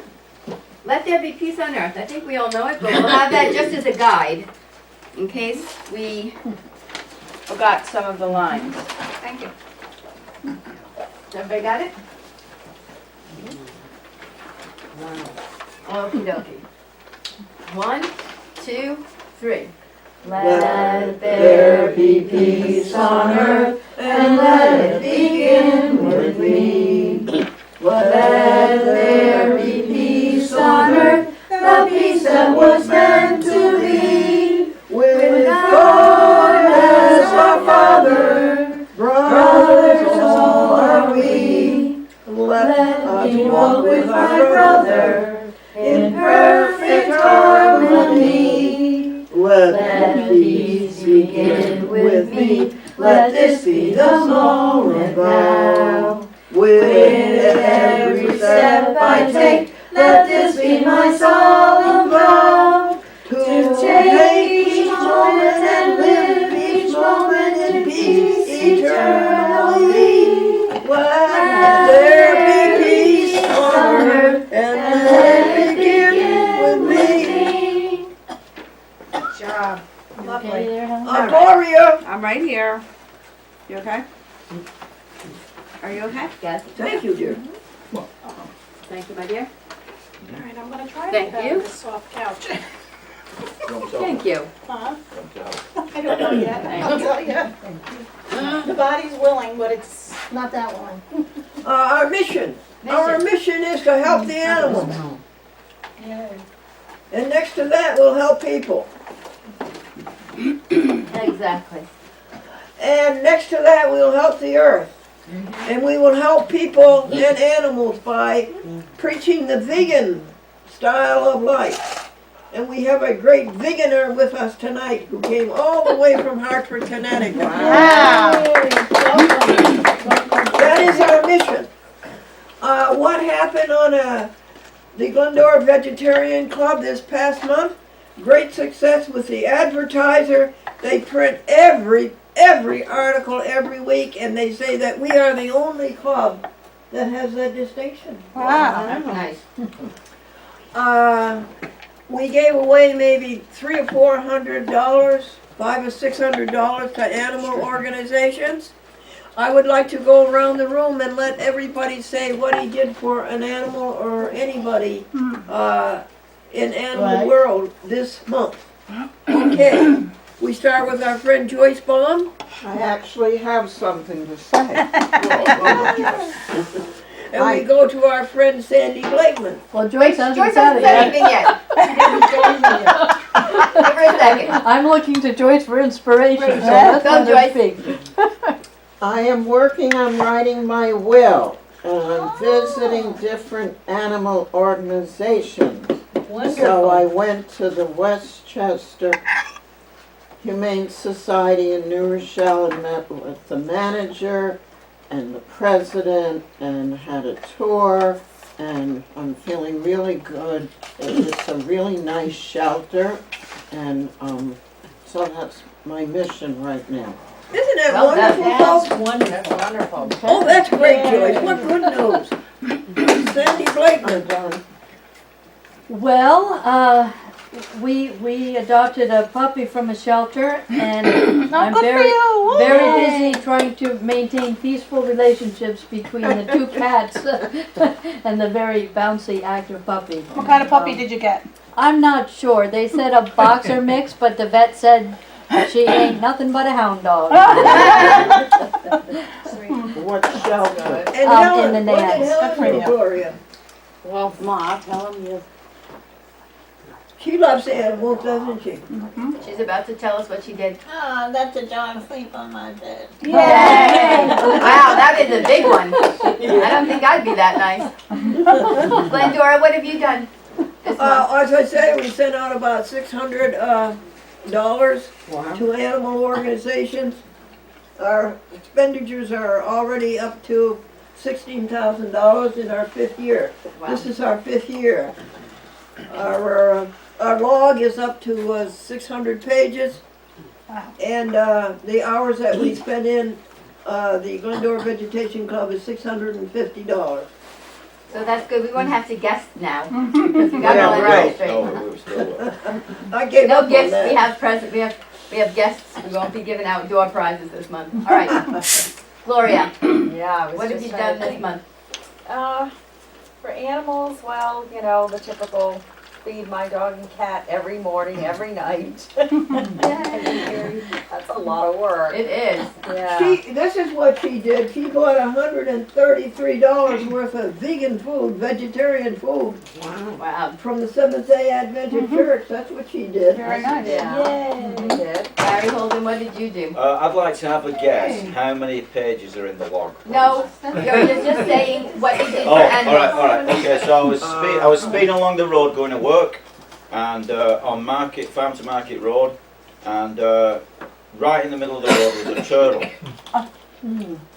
Let There Be Peace on Earth. I think we all know it, but we'll have that just as a guide in case we Forgot some of the lines. Thank you. Everybody got it? Okie dokie. 1, 2, 3. Let there be peace on earth, and let it begin with me. Let there be peace on earth, the peace that was meant to be. With God as our Father, brothers all are we. Let us walk with my brother in perfect harmony. Let peace begin with me. Let this be the moment now. With every step I take, let this be my solemn vow. To take each moment and live each moment in peace eternally. Let there be peace on earth, and let it begin with me. Good job. Lovely. Gloria. I'm right here. You okay? Are you okay? Yes. Thank you, dear. Thank you, my dear. All right, I'm gonna try Thank to you. this soft couch. Thank you. Huh? I don't know yet. I'll tell you. The body's willing, but it's not that willing. Our mission. Our mission is to help the animals. Yeah. And next to that, we'll help people. Exactly. And next to that, we'll help the earth. And we will help people and animals by preaching the vegan style of life And we have a great veganer with us tonight who came all the way from Hartford, Connecticut. That is our mission. What happened on the Glendora Vegetarian Club this past month? Great success with the advertiser. They print every article every week, and they say that we are the only club that has that distinction. Wow. Nice. We gave away maybe $300 or $400, $500 or $600 to animal organizations. I would like to go around the room and let everybody say what he did for an animal or anybody in animal world this month. Okay, we start with our friend Joyce BAUM. I actually have something to say. And we go to our friend Sandy Blakeman. Well, Joyce hasn't Joyce said hasn't it said yet. anything yet. Give her a second. I'm looking to Joyce for inspiration, so Yeah. let's Go, let her Joyce. speak. I am working on writing my will, and I'm visiting different animal organizations. So I went to the Westchester Humane Society in New Rochelle and met with the manager and the president and had a tour, and I'm feeling really good. It's a really nice shelter, and so that's my mission right now. Isn't that Well done. wonderful, folks? That's wonderful. Oh, that's great, Joyce. What good news. Sandy Blakeman. Well, we adopted a puppy from a shelter, and I'm good for very you. very Yay. busy trying to maintain peaceful relationships between the two cats and the very bouncy active puppy. What kind of puppy did you get? I'm not sure. They said a boxer mix, but the vet said she ain't nothing but a hound dog. What shelter? And in Helen, the what did Nance. Helen do, Gloria? Well, Ma, tell him you. She loves animals, doesn't she? She's about to tell us what she did. Oh, let the dog sleep on my bed. Wow, that is a big one. I don't think I'd be that nice. Glendora, what have you done this month? As I say, we sent out about $600 to animal organizations. Our expenditures are already up to $16,000 in our 5th year. Wow. This is our 5th year. Our log is up to 600 pages. And the hours that we spend in the Glendora Vegetation Club is $650. So that's good. We won't have to guess now. Because we got all that right straight. I gave No up on gifts. that. We have present. We have guests. We won't be giving out door prizes this month. All right, Gloria. Yeah, What have you done this month? For animals, well, you know, the typical feed my dog and cat every morning, every night. That's a lot of work. It is. Yeah. This is what she did. She bought $133 worth of vegan food, vegetarian food. Wow. From the Seventh-day Adventist Church. That's what she did. Very nice. Yay. Barry Holden, what did you do? I'd like to have a guess. How many pages are in the log? No, you're just saying what you did Oh, for animals. all right. Okay, so I was speeding along the road going to work, and on Farm to Market Road, and right in the middle of the road was a turtle.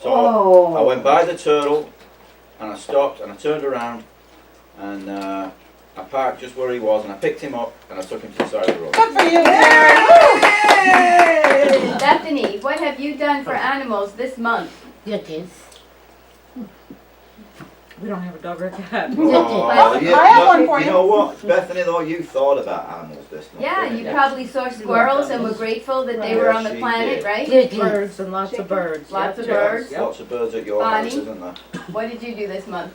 So I went by the turtle, and I stopped, and I turned around, and I parked just where he was, and I picked him up, and I took him to the side of the road. Good for you, Stephanie, what have you done for animals this month? We don't have a dog or a cat. You know what, Bethany, though, you thought about animals this month. Yeah, didn't you probably saw squirrels and were grateful that they were on the She planet, did. right? Birds and lots of birds. Lots of Yes, birds. lots of birds at your Bonnie? house, isn't there? What did you do this month?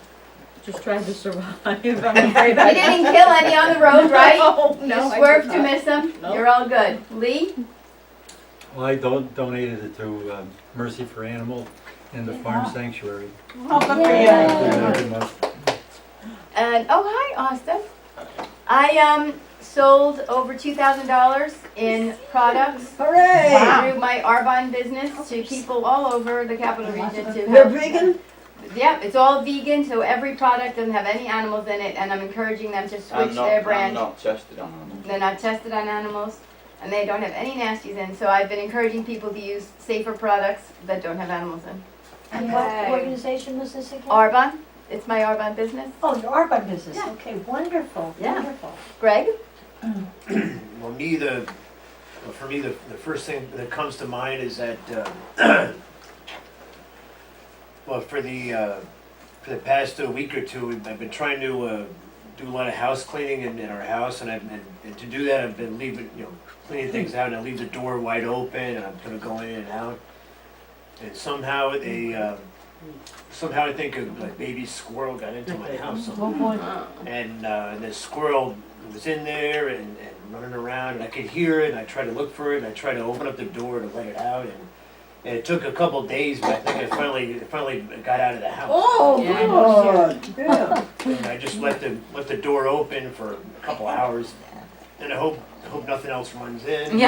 Just trying to survive. I'm You afraid didn't kill any on the road, right? No, You I swerved did to not. miss them? No. You're all good. Lee? Well, I donated it to Mercy for Animals in the farm sanctuary. Oh, good for you. And, oh, hi, Austin. I sold over $2,000 in products Hooray! through my Arbonne business to people all over the capital region to They're help. vegan? Yeah, it's all vegan, so every product doesn't have any animals in it, and I'm encouraging them to switch their I'm brand. not tested on animals. They're not tested on animals, and they don't have any nasties in, so I've been encouraging people to use safer products that don't have animals in. And what organization was this again? Arbonne, it's my Arbonne business. Oh, your Arbonne business, Yeah. okay, wonderful, Yeah. wonderful. Greg? Well, for me, the first thing that comes to mind is that, well, for the past week or two, I've been trying to do a lot of house cleaning in our house, and to do that, I've been cleaning things out, and I leave the door wide open, and I'm kind of going in and out, and somehow I think a baby squirrel got into my house, and the squirrel was in there and running around, and I could hear it, and I tried to look for it, and I tried to open up the door to let it out, and it took a couple days, but I think it finally got out of the house. Oh, God, yeah. And I just left the door open for a couple hours, and I hope nothing else runs in.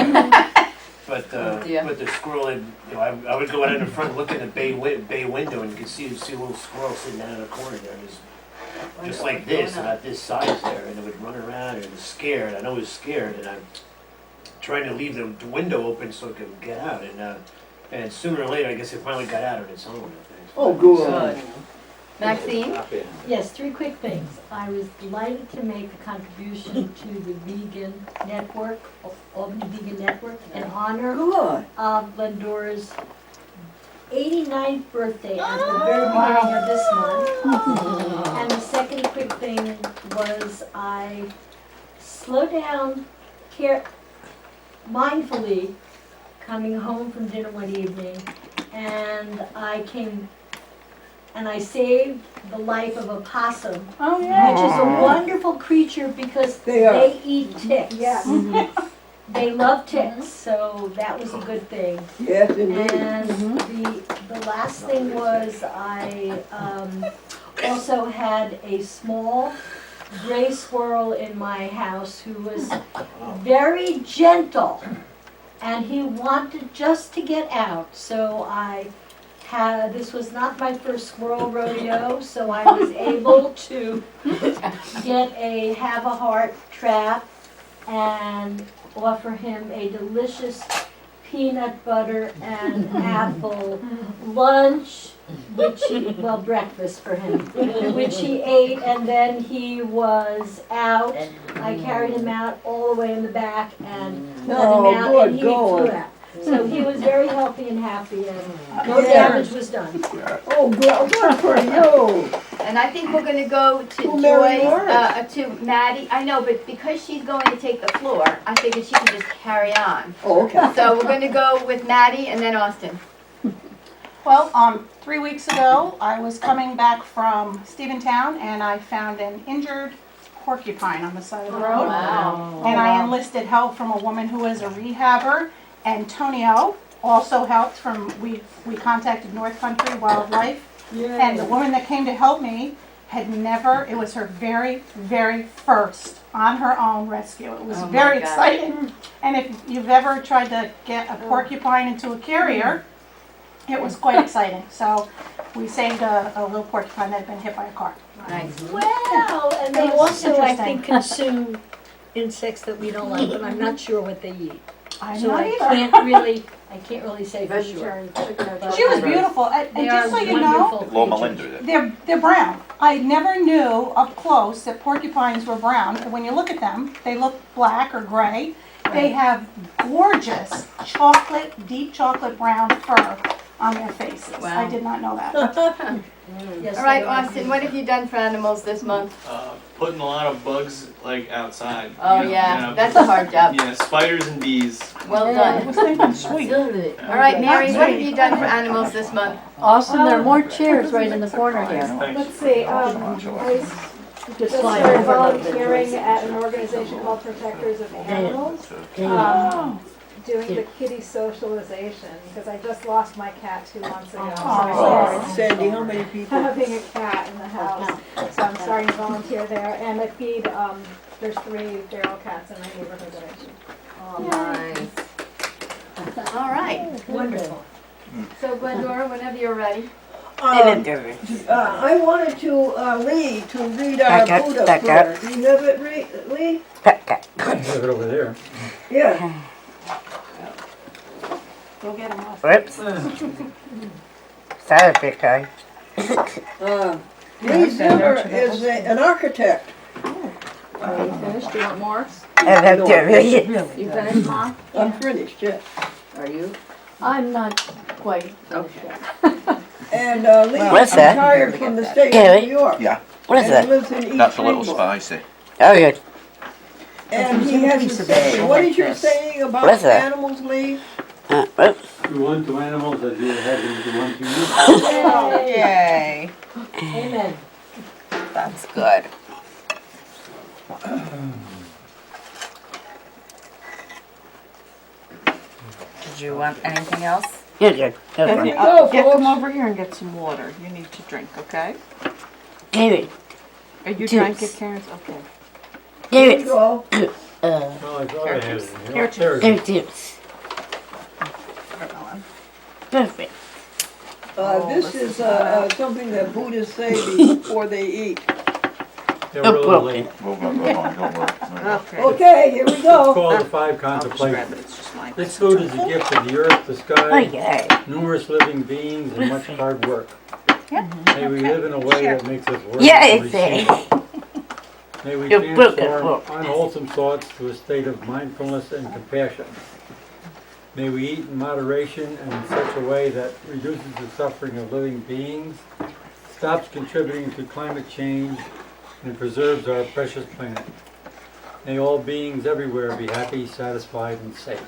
But the squirrel had, I would go out in the front, look in the bay window, and you could see a little squirrel sitting down in the corner there, just like this, about this size there, and it would run around, and it was scared. I know it was scared, and I'm trying to leave the window open so it could get out, and sooner or later, I guess it finally got out on its own, I think. Oh, good. Maxine? Yes, 3 quick things. I was delighted to make a contribution to the vegan network, Albany Vegan Network, in honor of Glendora's 89th birthday at the very beginning of this month. And the second quick thing was I slowed down mindfully coming home from dinner one evening, and I saved the life of a possum, which is a wonderful creature because they eat ticks. Yes. They love ticks, so that was a good thing. Yes, indeed. And the last thing was I also had a small gray squirrel in my house who was very gentle, and he wanted just to get out. So this was not my first squirrel rodeo, so I was able to get a have-a-heart trap and offer him a delicious peanut butter and apple lunch, breakfast for him, which he ate, and then he was out. I carried him out all the way in the back and let him out, and he flew out. So he was very healthy and happy, and no damage was done. Oh, good for you. And I think we're gonna go to Joyce, to Maddie. I know, but because she's going to take the floor, I figured she could just carry on. Oh, okay. So we're gonna go with Maddie and then Austin. Well, 3 weeks ago, I was coming back from Steventown, and I found an injured porcupine on the side of the road. Wow. And I enlisted help from a woman who is a rehabber. Antonio also helped we contacted North Country Wildlife. And the woman that came to help me it was her very, very first on her own rescue. It was very exciting. And if you've ever tried to get a porcupine into a carrier, it was quite exciting. So we saved a little porcupine that had been hit by a car. Nice. Wow, and they also, I think, consume insects that we don't like, but I'm not sure what they eat. So I can't really say for sure. She was beautiful, and just so you know, they're brown. I never knew up close that porcupines were brown. When you look at them, they look black or gray. They have gorgeous deep chocolate brown fur on their faces. Wow. I did not know that. All right, Austin, what have you done for animals this month? Putting a lot of bugs outside. Oh yeah, that's a hard job. Yeah, spiders and bees. Well done. All right, Mary, what have you done for animals this month? Austin, there are more chairs right in the corner here. Let's see, I just started volunteering at an organization called Protectors of Animals, doing the kitty socialization, because I just lost my cat 2 months ago. Oh, Sandy, how many people? Having a cat in the house, so I'm starting to volunteer there, and I feed, there's 3 feral cats in my neighborhood that I feed. Oh, nice. All right. Wonderful. So Glendora, whenever you're ready. I wanted to, Lee, to read our Buddha prayer. Do you have it, Lee? I have it over there. Yeah. Go get him off. Whoops. Sorry, big guy. Lee Zimmer is an architect. Are you finished? Do you want more? And I'm doing You finished, Mom? I'm finished, yes. Are you? I'm not quite. Okay. And Lee What's is that? retired from the state Gary? of New York. Yeah. What is And that? he lives in East That's a little Greenville. spicy. Oh, good. And he has a saying. What is your saying about What is that? animals, Lee? Whoops. Do unto animals as you have them do unto you. Yay. Amen. That's good. Did you want anything else? You're good. You're Here we good. go, Come folks. over here and get some water. You need to drink, okay? David. Are you Juice. drank it, Karen? Okay. Here we David. go. Well, I thought I had it in here. Carrot There it David. is. Juice. Perfect. This is something that Buddhists say before they eat. Yeah, we're a little late. Okay, here we It's go. called the Five Contemplations. This food is a gift of the earth, the sky, Okay. numerous living beings, and much hard work. May we live in a way that makes us worthy Yeah, to it's receive there. it. May we You're broken, transform look. unwholesome thoughts to a state of mindfulness and compassion. May we eat in moderation and in such a way that reduces the suffering of living beings, stops contributing to climate change, and preserves our precious planet. May all beings everywhere be happy, satisfied, and safe.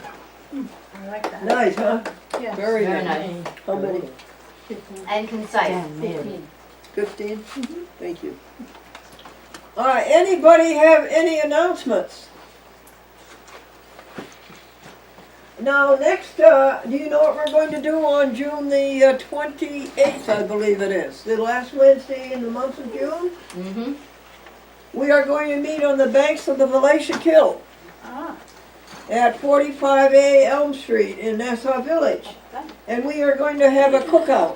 I like that. Nice, huh? Yeah. Very Very nice. nice. How many? And concise. 15? Thank you. Anybody have any announcements? Now, next, do you know what we're going to do on June the 28th, I believe it is, the last Wednesday in the month of June? Mm-hmm. We are going to meet on the banks of the Valatia at 45A Elm Street in Nassau Village. And we are going to have a cookout.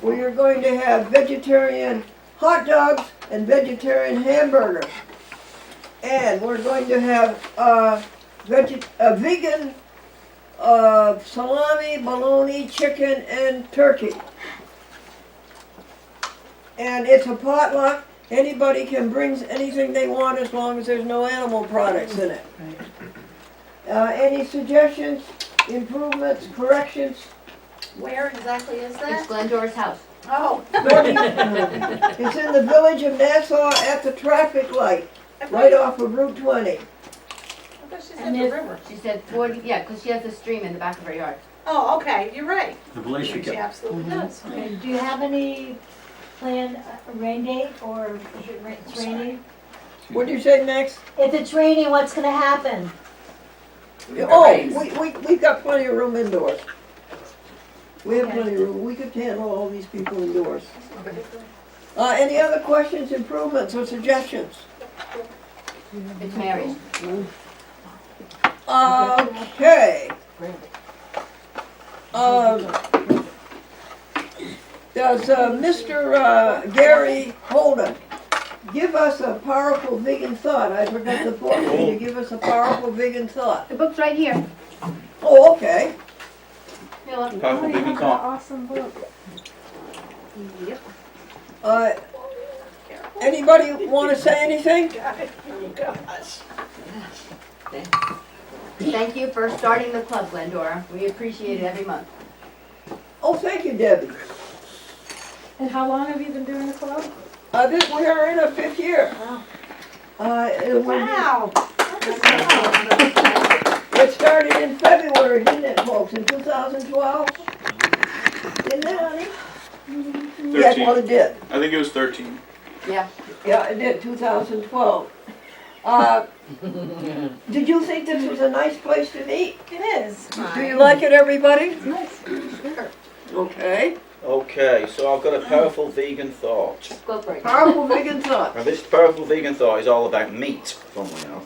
We are going to have vegetarian hot dogs and vegetarian hamburgers. And we're going to have vegan salami, bologna, chicken, and turkey. And it's a potluck. Anybody can bring anything they want as long as there's no animal products in it. Any suggestions, improvements, corrections? Where exactly is It's that? Glendora's house. Oh. It's in the village of Nassau at the traffic light, right off of Route 20. I thought she said And the if- river. She said 40, yeah, because she has a stream in the back of her yard. Oh, okay, you're right. The Valatia. She absolutely does. Okay, do you have any planned rain date, or is it it's raining? What do you say next? If it's raining, what's gonna happen? Oh, we've got plenty of room indoors. We have plenty of room. We could handle all these people indoors. Any other questions, improvements, or suggestions? It's Mary's. Okay. Does Mr. Gary Holden give us a powerful vegan thought? I forgot the book. Can you give us a powerful vegan thought? The book's right here. Oh, okay. Powerful vegan thought. Awesome book. Yep. Anybody want to say anything? Thank you for starting the club, Glendora. We appreciate it every month. Oh, thank you, Debbie. And how long have you been doing the club? We are in our 5th year. Wow. It started in February, didn't it, folks, in 2012? Didn't it, honey? Yes, well, it did. I think it was 13. Yeah. Yeah, it did, 2012. Did you think this was a nice place to meet? It is. Do you like it, everybody? Nice. Sure. Okay. Okay, so I've got a powerful vegan thought. Go for it. Powerful vegan thought. Now this powerful vegan thought is all about meat, funnily enough.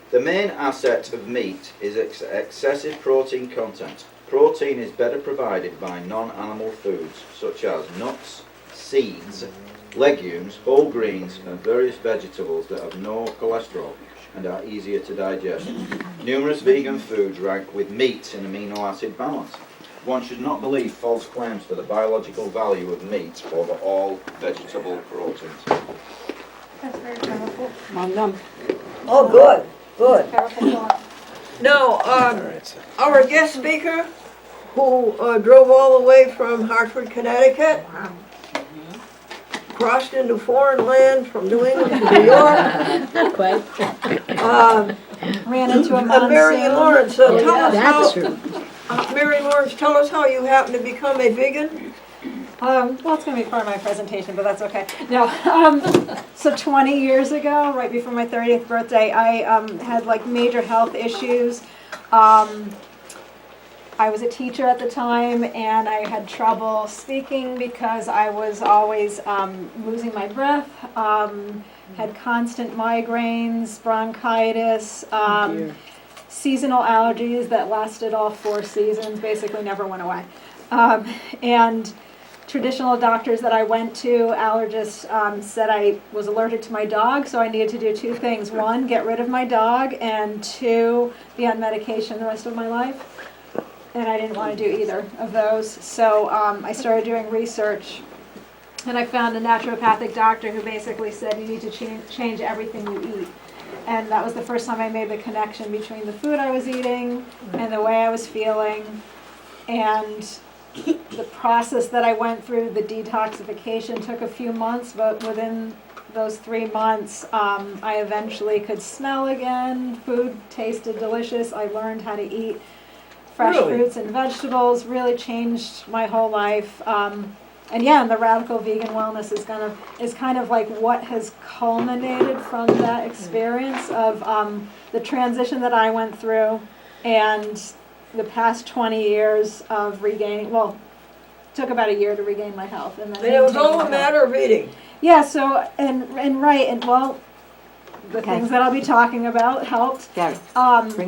The main asset of meat is excessive protein content. Protein is better provided by non-animal foods such as nuts, seeds, legumes, whole grains and various vegetables that have no cholesterol and are easier to digest. Numerous vegan foods rank with meat in amino acid balance. One should not believe false claims for the biological value of meat over all vegetable proteins. That's very powerful. Oh, good, good. Now, our guest speaker, who drove all the way from Hartford, Connecticut, crossed into foreign land from New England to New York. Ran into a monsoon. Mary Lawrence, tell us That's how. Mary Lawrence, tell us how you happened to become a vegan. Well, it's going to be part of my presentation, but that's okay. No, so 20 years ago, right before my 30th birthday, I had like major health issues. I was a teacher at the time, and I had trouble speaking because I was always losing my breath, had constant migraines, bronchitis, seasonal allergies that lasted all 4 seasons, basically never went away. And traditional doctors that I went to, allergists, said I was allergic to my dog, so I needed to do 2 things. 1, get rid of my dog, and 2, be on medication the rest of my life. And I didn't want to do either of those. So I started doing research, and I found a naturopathic doctor who basically said you need to change everything you eat. And that was the first time I made the connection between the food I was eating and the way I was feeling. And the process that I went through, the detoxification, took a few months, but within those 3 months, I eventually could smell again. Food tasted delicious. I learned how to eat fresh fruits and vegetables. Really changed my whole life. And yeah, and the radical vegan wellness is kind of like what has culminated from that experience of the transition that I went through and the past 20 years of regaining, well, it took about a year to regain my health. And then it was all a matter of eating. Yeah, so, and well, the things that I'll be talking about helped. Bring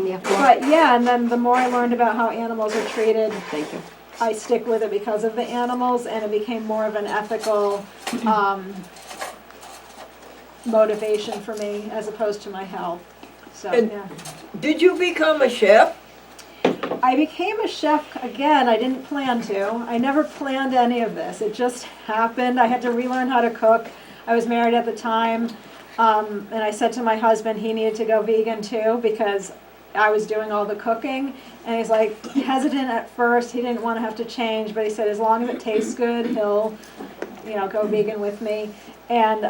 the But yeah, and then the more I learned about how animals are treated, Thank you. I stick with it because of the animals, and it became more of an ethical motivation for me as opposed to my health. So, And yeah. did you become a chef? I became a chef again. I didn't plan to. I never planned any of this. It just happened. I had to relearn how to cook. I was married at the time, and I said to my husband he needed to go vegan too because I was doing all the cooking. And he's like hesitant at first. He didn't want to have to change, but he said as long as it tastes good, he'll, go vegan with me. And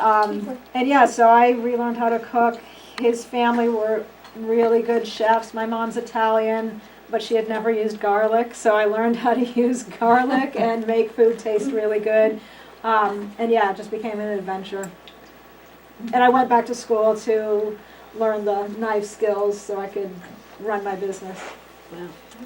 yeah, so I relearned how to cook. His family were really good chefs. My mom's Italian, but she had never used garlic, so I learned how to use garlic and make food taste really good. And yeah, it just became an adventure. And I went back to school to learn the knife skills so I could run my business.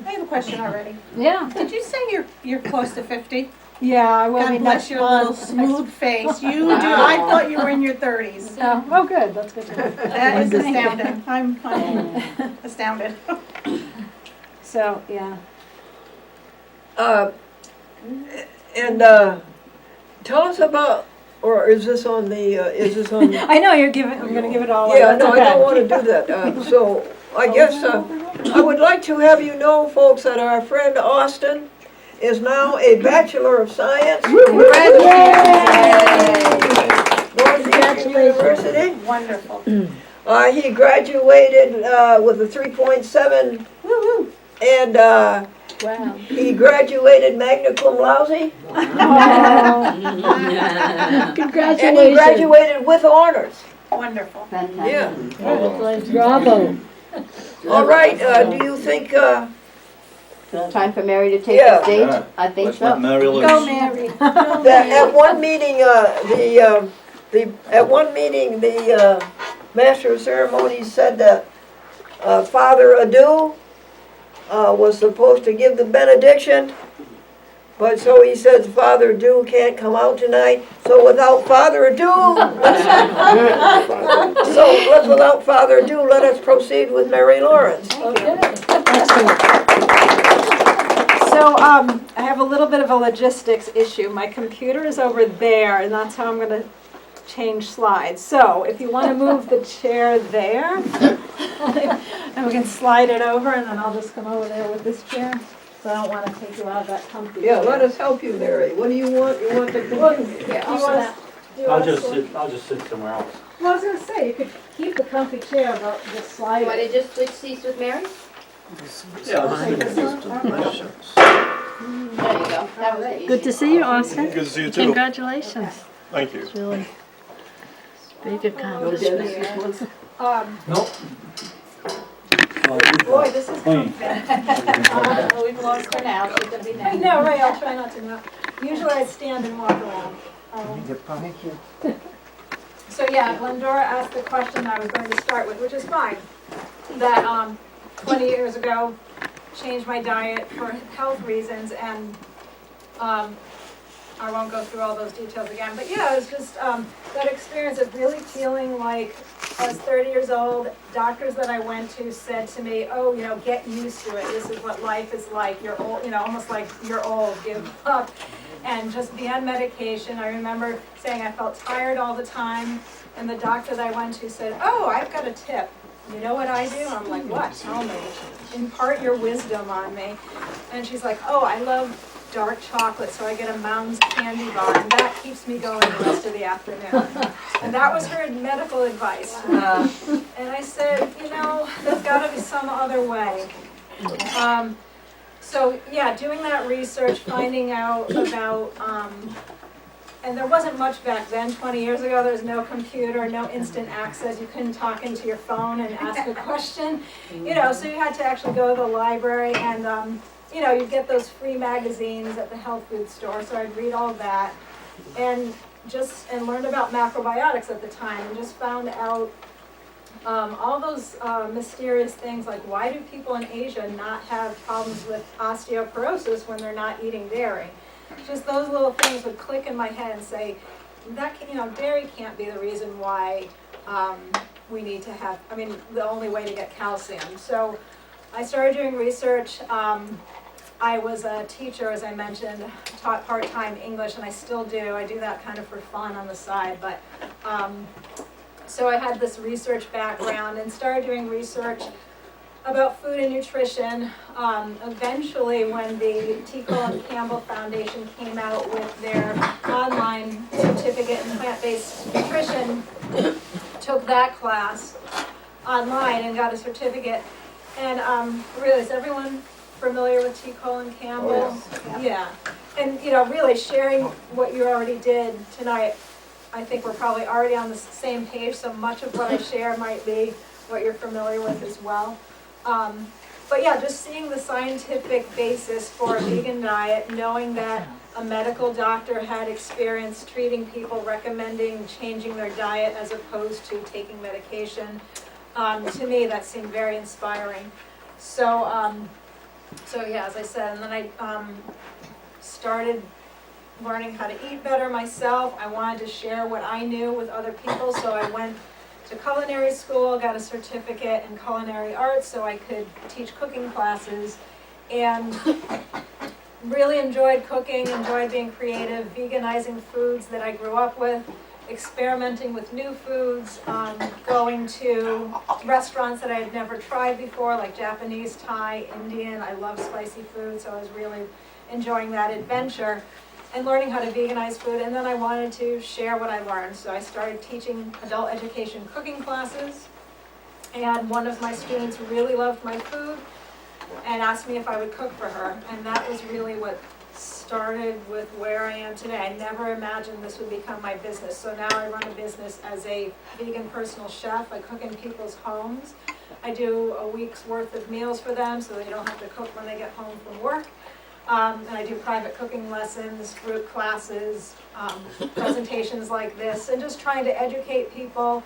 I have a question already. Yeah. Did you say you're close to 50? Yeah, I will be God bless next your little month. smooth face. You do. I thought you were in your 30s. Oh, good. That's good to know. That is astounding. I'm astounded. So, yeah. And tell us about, or is this on the, I know I'm gonna give it all. Yeah, That's no, I okay. don't want to do that. So I guess I would like to have you know, folks, that our friend Austin is now a Bachelor of Science from Northeastern University. Wonderful. He graduated with a 3.7, and he graduated magna cum laude. Congratulations. And he graduated with honors. Wonderful. Yeah. Bravo. All right, do you think, Time for Mary to take Yeah. the stage? Yeah. I think Let's so. let Mary loose. Go, Mary. that at one meeting, the Master of Ceremonies said that Father Adu was supposed to give the benediction, but so he says Father Adu can't come out tonight. So without further ado, without further ado, let us proceed with Mary Lawrence. So I have a little bit of a logistics issue. My computer is over there, and that's how I'm going to change slides. So if you want to move the chair there, and we can slide it over, and then I'll just come over there with this chair. So I don't want to take you out of that comfy Yeah, chair. let us help you, Mary. What do you want? You want the computer? Here, I'll just sit somewhere else. Well, I was going to say, you could keep the comfy chair, but just slide You want to it. just switch seats with Mary? Yeah, I'll just sit There you go. That was easy. Good to see you, Austin. Good to see you too. Congratulations. Thank you. It's really big accomplishment. Nope. Boy, this is Clean. comfy. We've lost her now. She's going to be next. I know, right? I'll try not to know. Usually I stand and walk around. So yeah, Glendora asked the question I was going to start with, which is fine. That 20 years ago, changed my diet for health reasons, and I won't go through all those details again. But yeah, it was just that experience of really feeling like I was 30 years old. Doctors that I went to said to me, "Oh, you know, get used to it. This is what life is like. You're old, you know, almost like you're old. Give up." And just be on medication. I remember saying I felt tired all the time, and the doctor that I went to said, "Oh, I've got a tip. You know what I do?" I'm like, "What? Tell me. Impart your wisdom on me." And she's like, "Oh, I love dark chocolate, so I get a Mounds candy bar, and that keeps me going the rest of the afternoon." And that was her medical advice. And I said, you know, there's got to be some other way. So yeah, doing that research, finding out about, and there wasn't much back then, 20 years ago, there was no computer, no instant access, you couldn't talk into your phone and ask a question, you know, so you had to actually go to the library and, you know, you'd get those free magazines at the health food store, so I'd read all that, and learned about macrobiotics at the time, and just found out all those mysterious things, like why do people in Asia not have problems with osteoporosis when they're not eating dairy? Just those little things would click in my head and say, that can, you know, dairy can't be the reason why we need to have, I mean, the only way to get calcium. So I started doing research. I was a teacher, as I mentioned, taught part-time English, and I still do. I do that kind of for fun on the side, but so I had this research background and started doing research about food and nutrition. Eventually, when the T. Colin Campbell Foundation came out with their online certificate in plant-based nutrition, took that class online and got a certificate. And really, is everyone familiar with T. Colin Campbell? Oh, yeah. And you know, really sharing what you already did tonight, I think we're probably already on the same page, so much of what I share might be what you're familiar with as well. But yeah, just seeing the scientific basis for a vegan diet, knowing that a medical doctor had experience treating people, recommending changing their diet as opposed to taking medication, to me that seemed very inspiring. So, so yeah, as I said, and then I started learning how to eat better myself. I wanted to share what I knew with other people, so I went to culinary school, got a certificate in culinary arts so I could teach cooking classes, and really enjoyed cooking, enjoyed being creative, veganizing foods that I grew up with, experimenting with new foods, going to restaurants that I had never tried before, like Japanese, Thai, Indian. I love spicy food, so I was really enjoying that adventure and learning how to veganize food. And then I wanted to share what I learned, so I started teaching adult education cooking classes. And one of my students really loved my food and asked me if I would cook for her, and that was really what started with where I am today. I never imagined this would become my business. So now I run a business as a vegan personal chef. I cook in people's homes. I do a week's worth of meals for them so they don't have to cook when they get home from work. And I do private cooking lessons, group classes, presentations like this, and just trying to educate people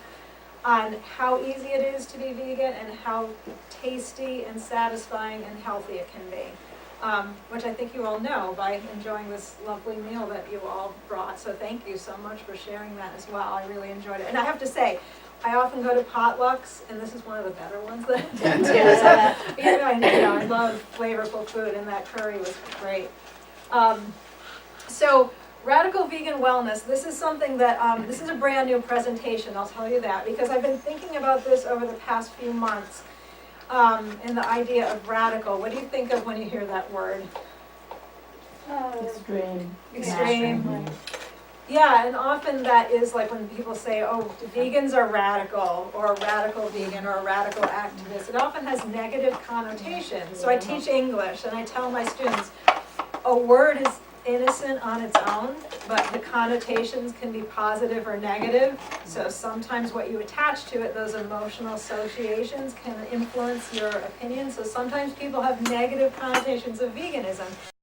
on how easy it is to be vegan and how tasty and satisfying and healthy it can be. which I think you all know by enjoying this lovely meal that you all brought. So thank you so much for sharing that as well. I really enjoyed it. And I have to say, I often go to potlucks, and this is one of the better ones that I've been to. So, I love flavorful food, and that curry was great. So radical vegan wellness, this is something that, this is a brand new presentation, I'll tell you that, because I've been thinking about this over the past few months, and the idea of radical. What do you think of when you hear that word? Extreme. Extreme. Yeah, and often that is like when people say, oh, vegans are radical, or a radical vegan, or a radical activist. It often has negative connotations. So I teach English, and I tell my students, a word is innocent on its own, but the connotations can be positive or negative. So sometimes what you attach to it, those emotional associations, can influence your opinion. So sometimes people have negative connotations of veganism.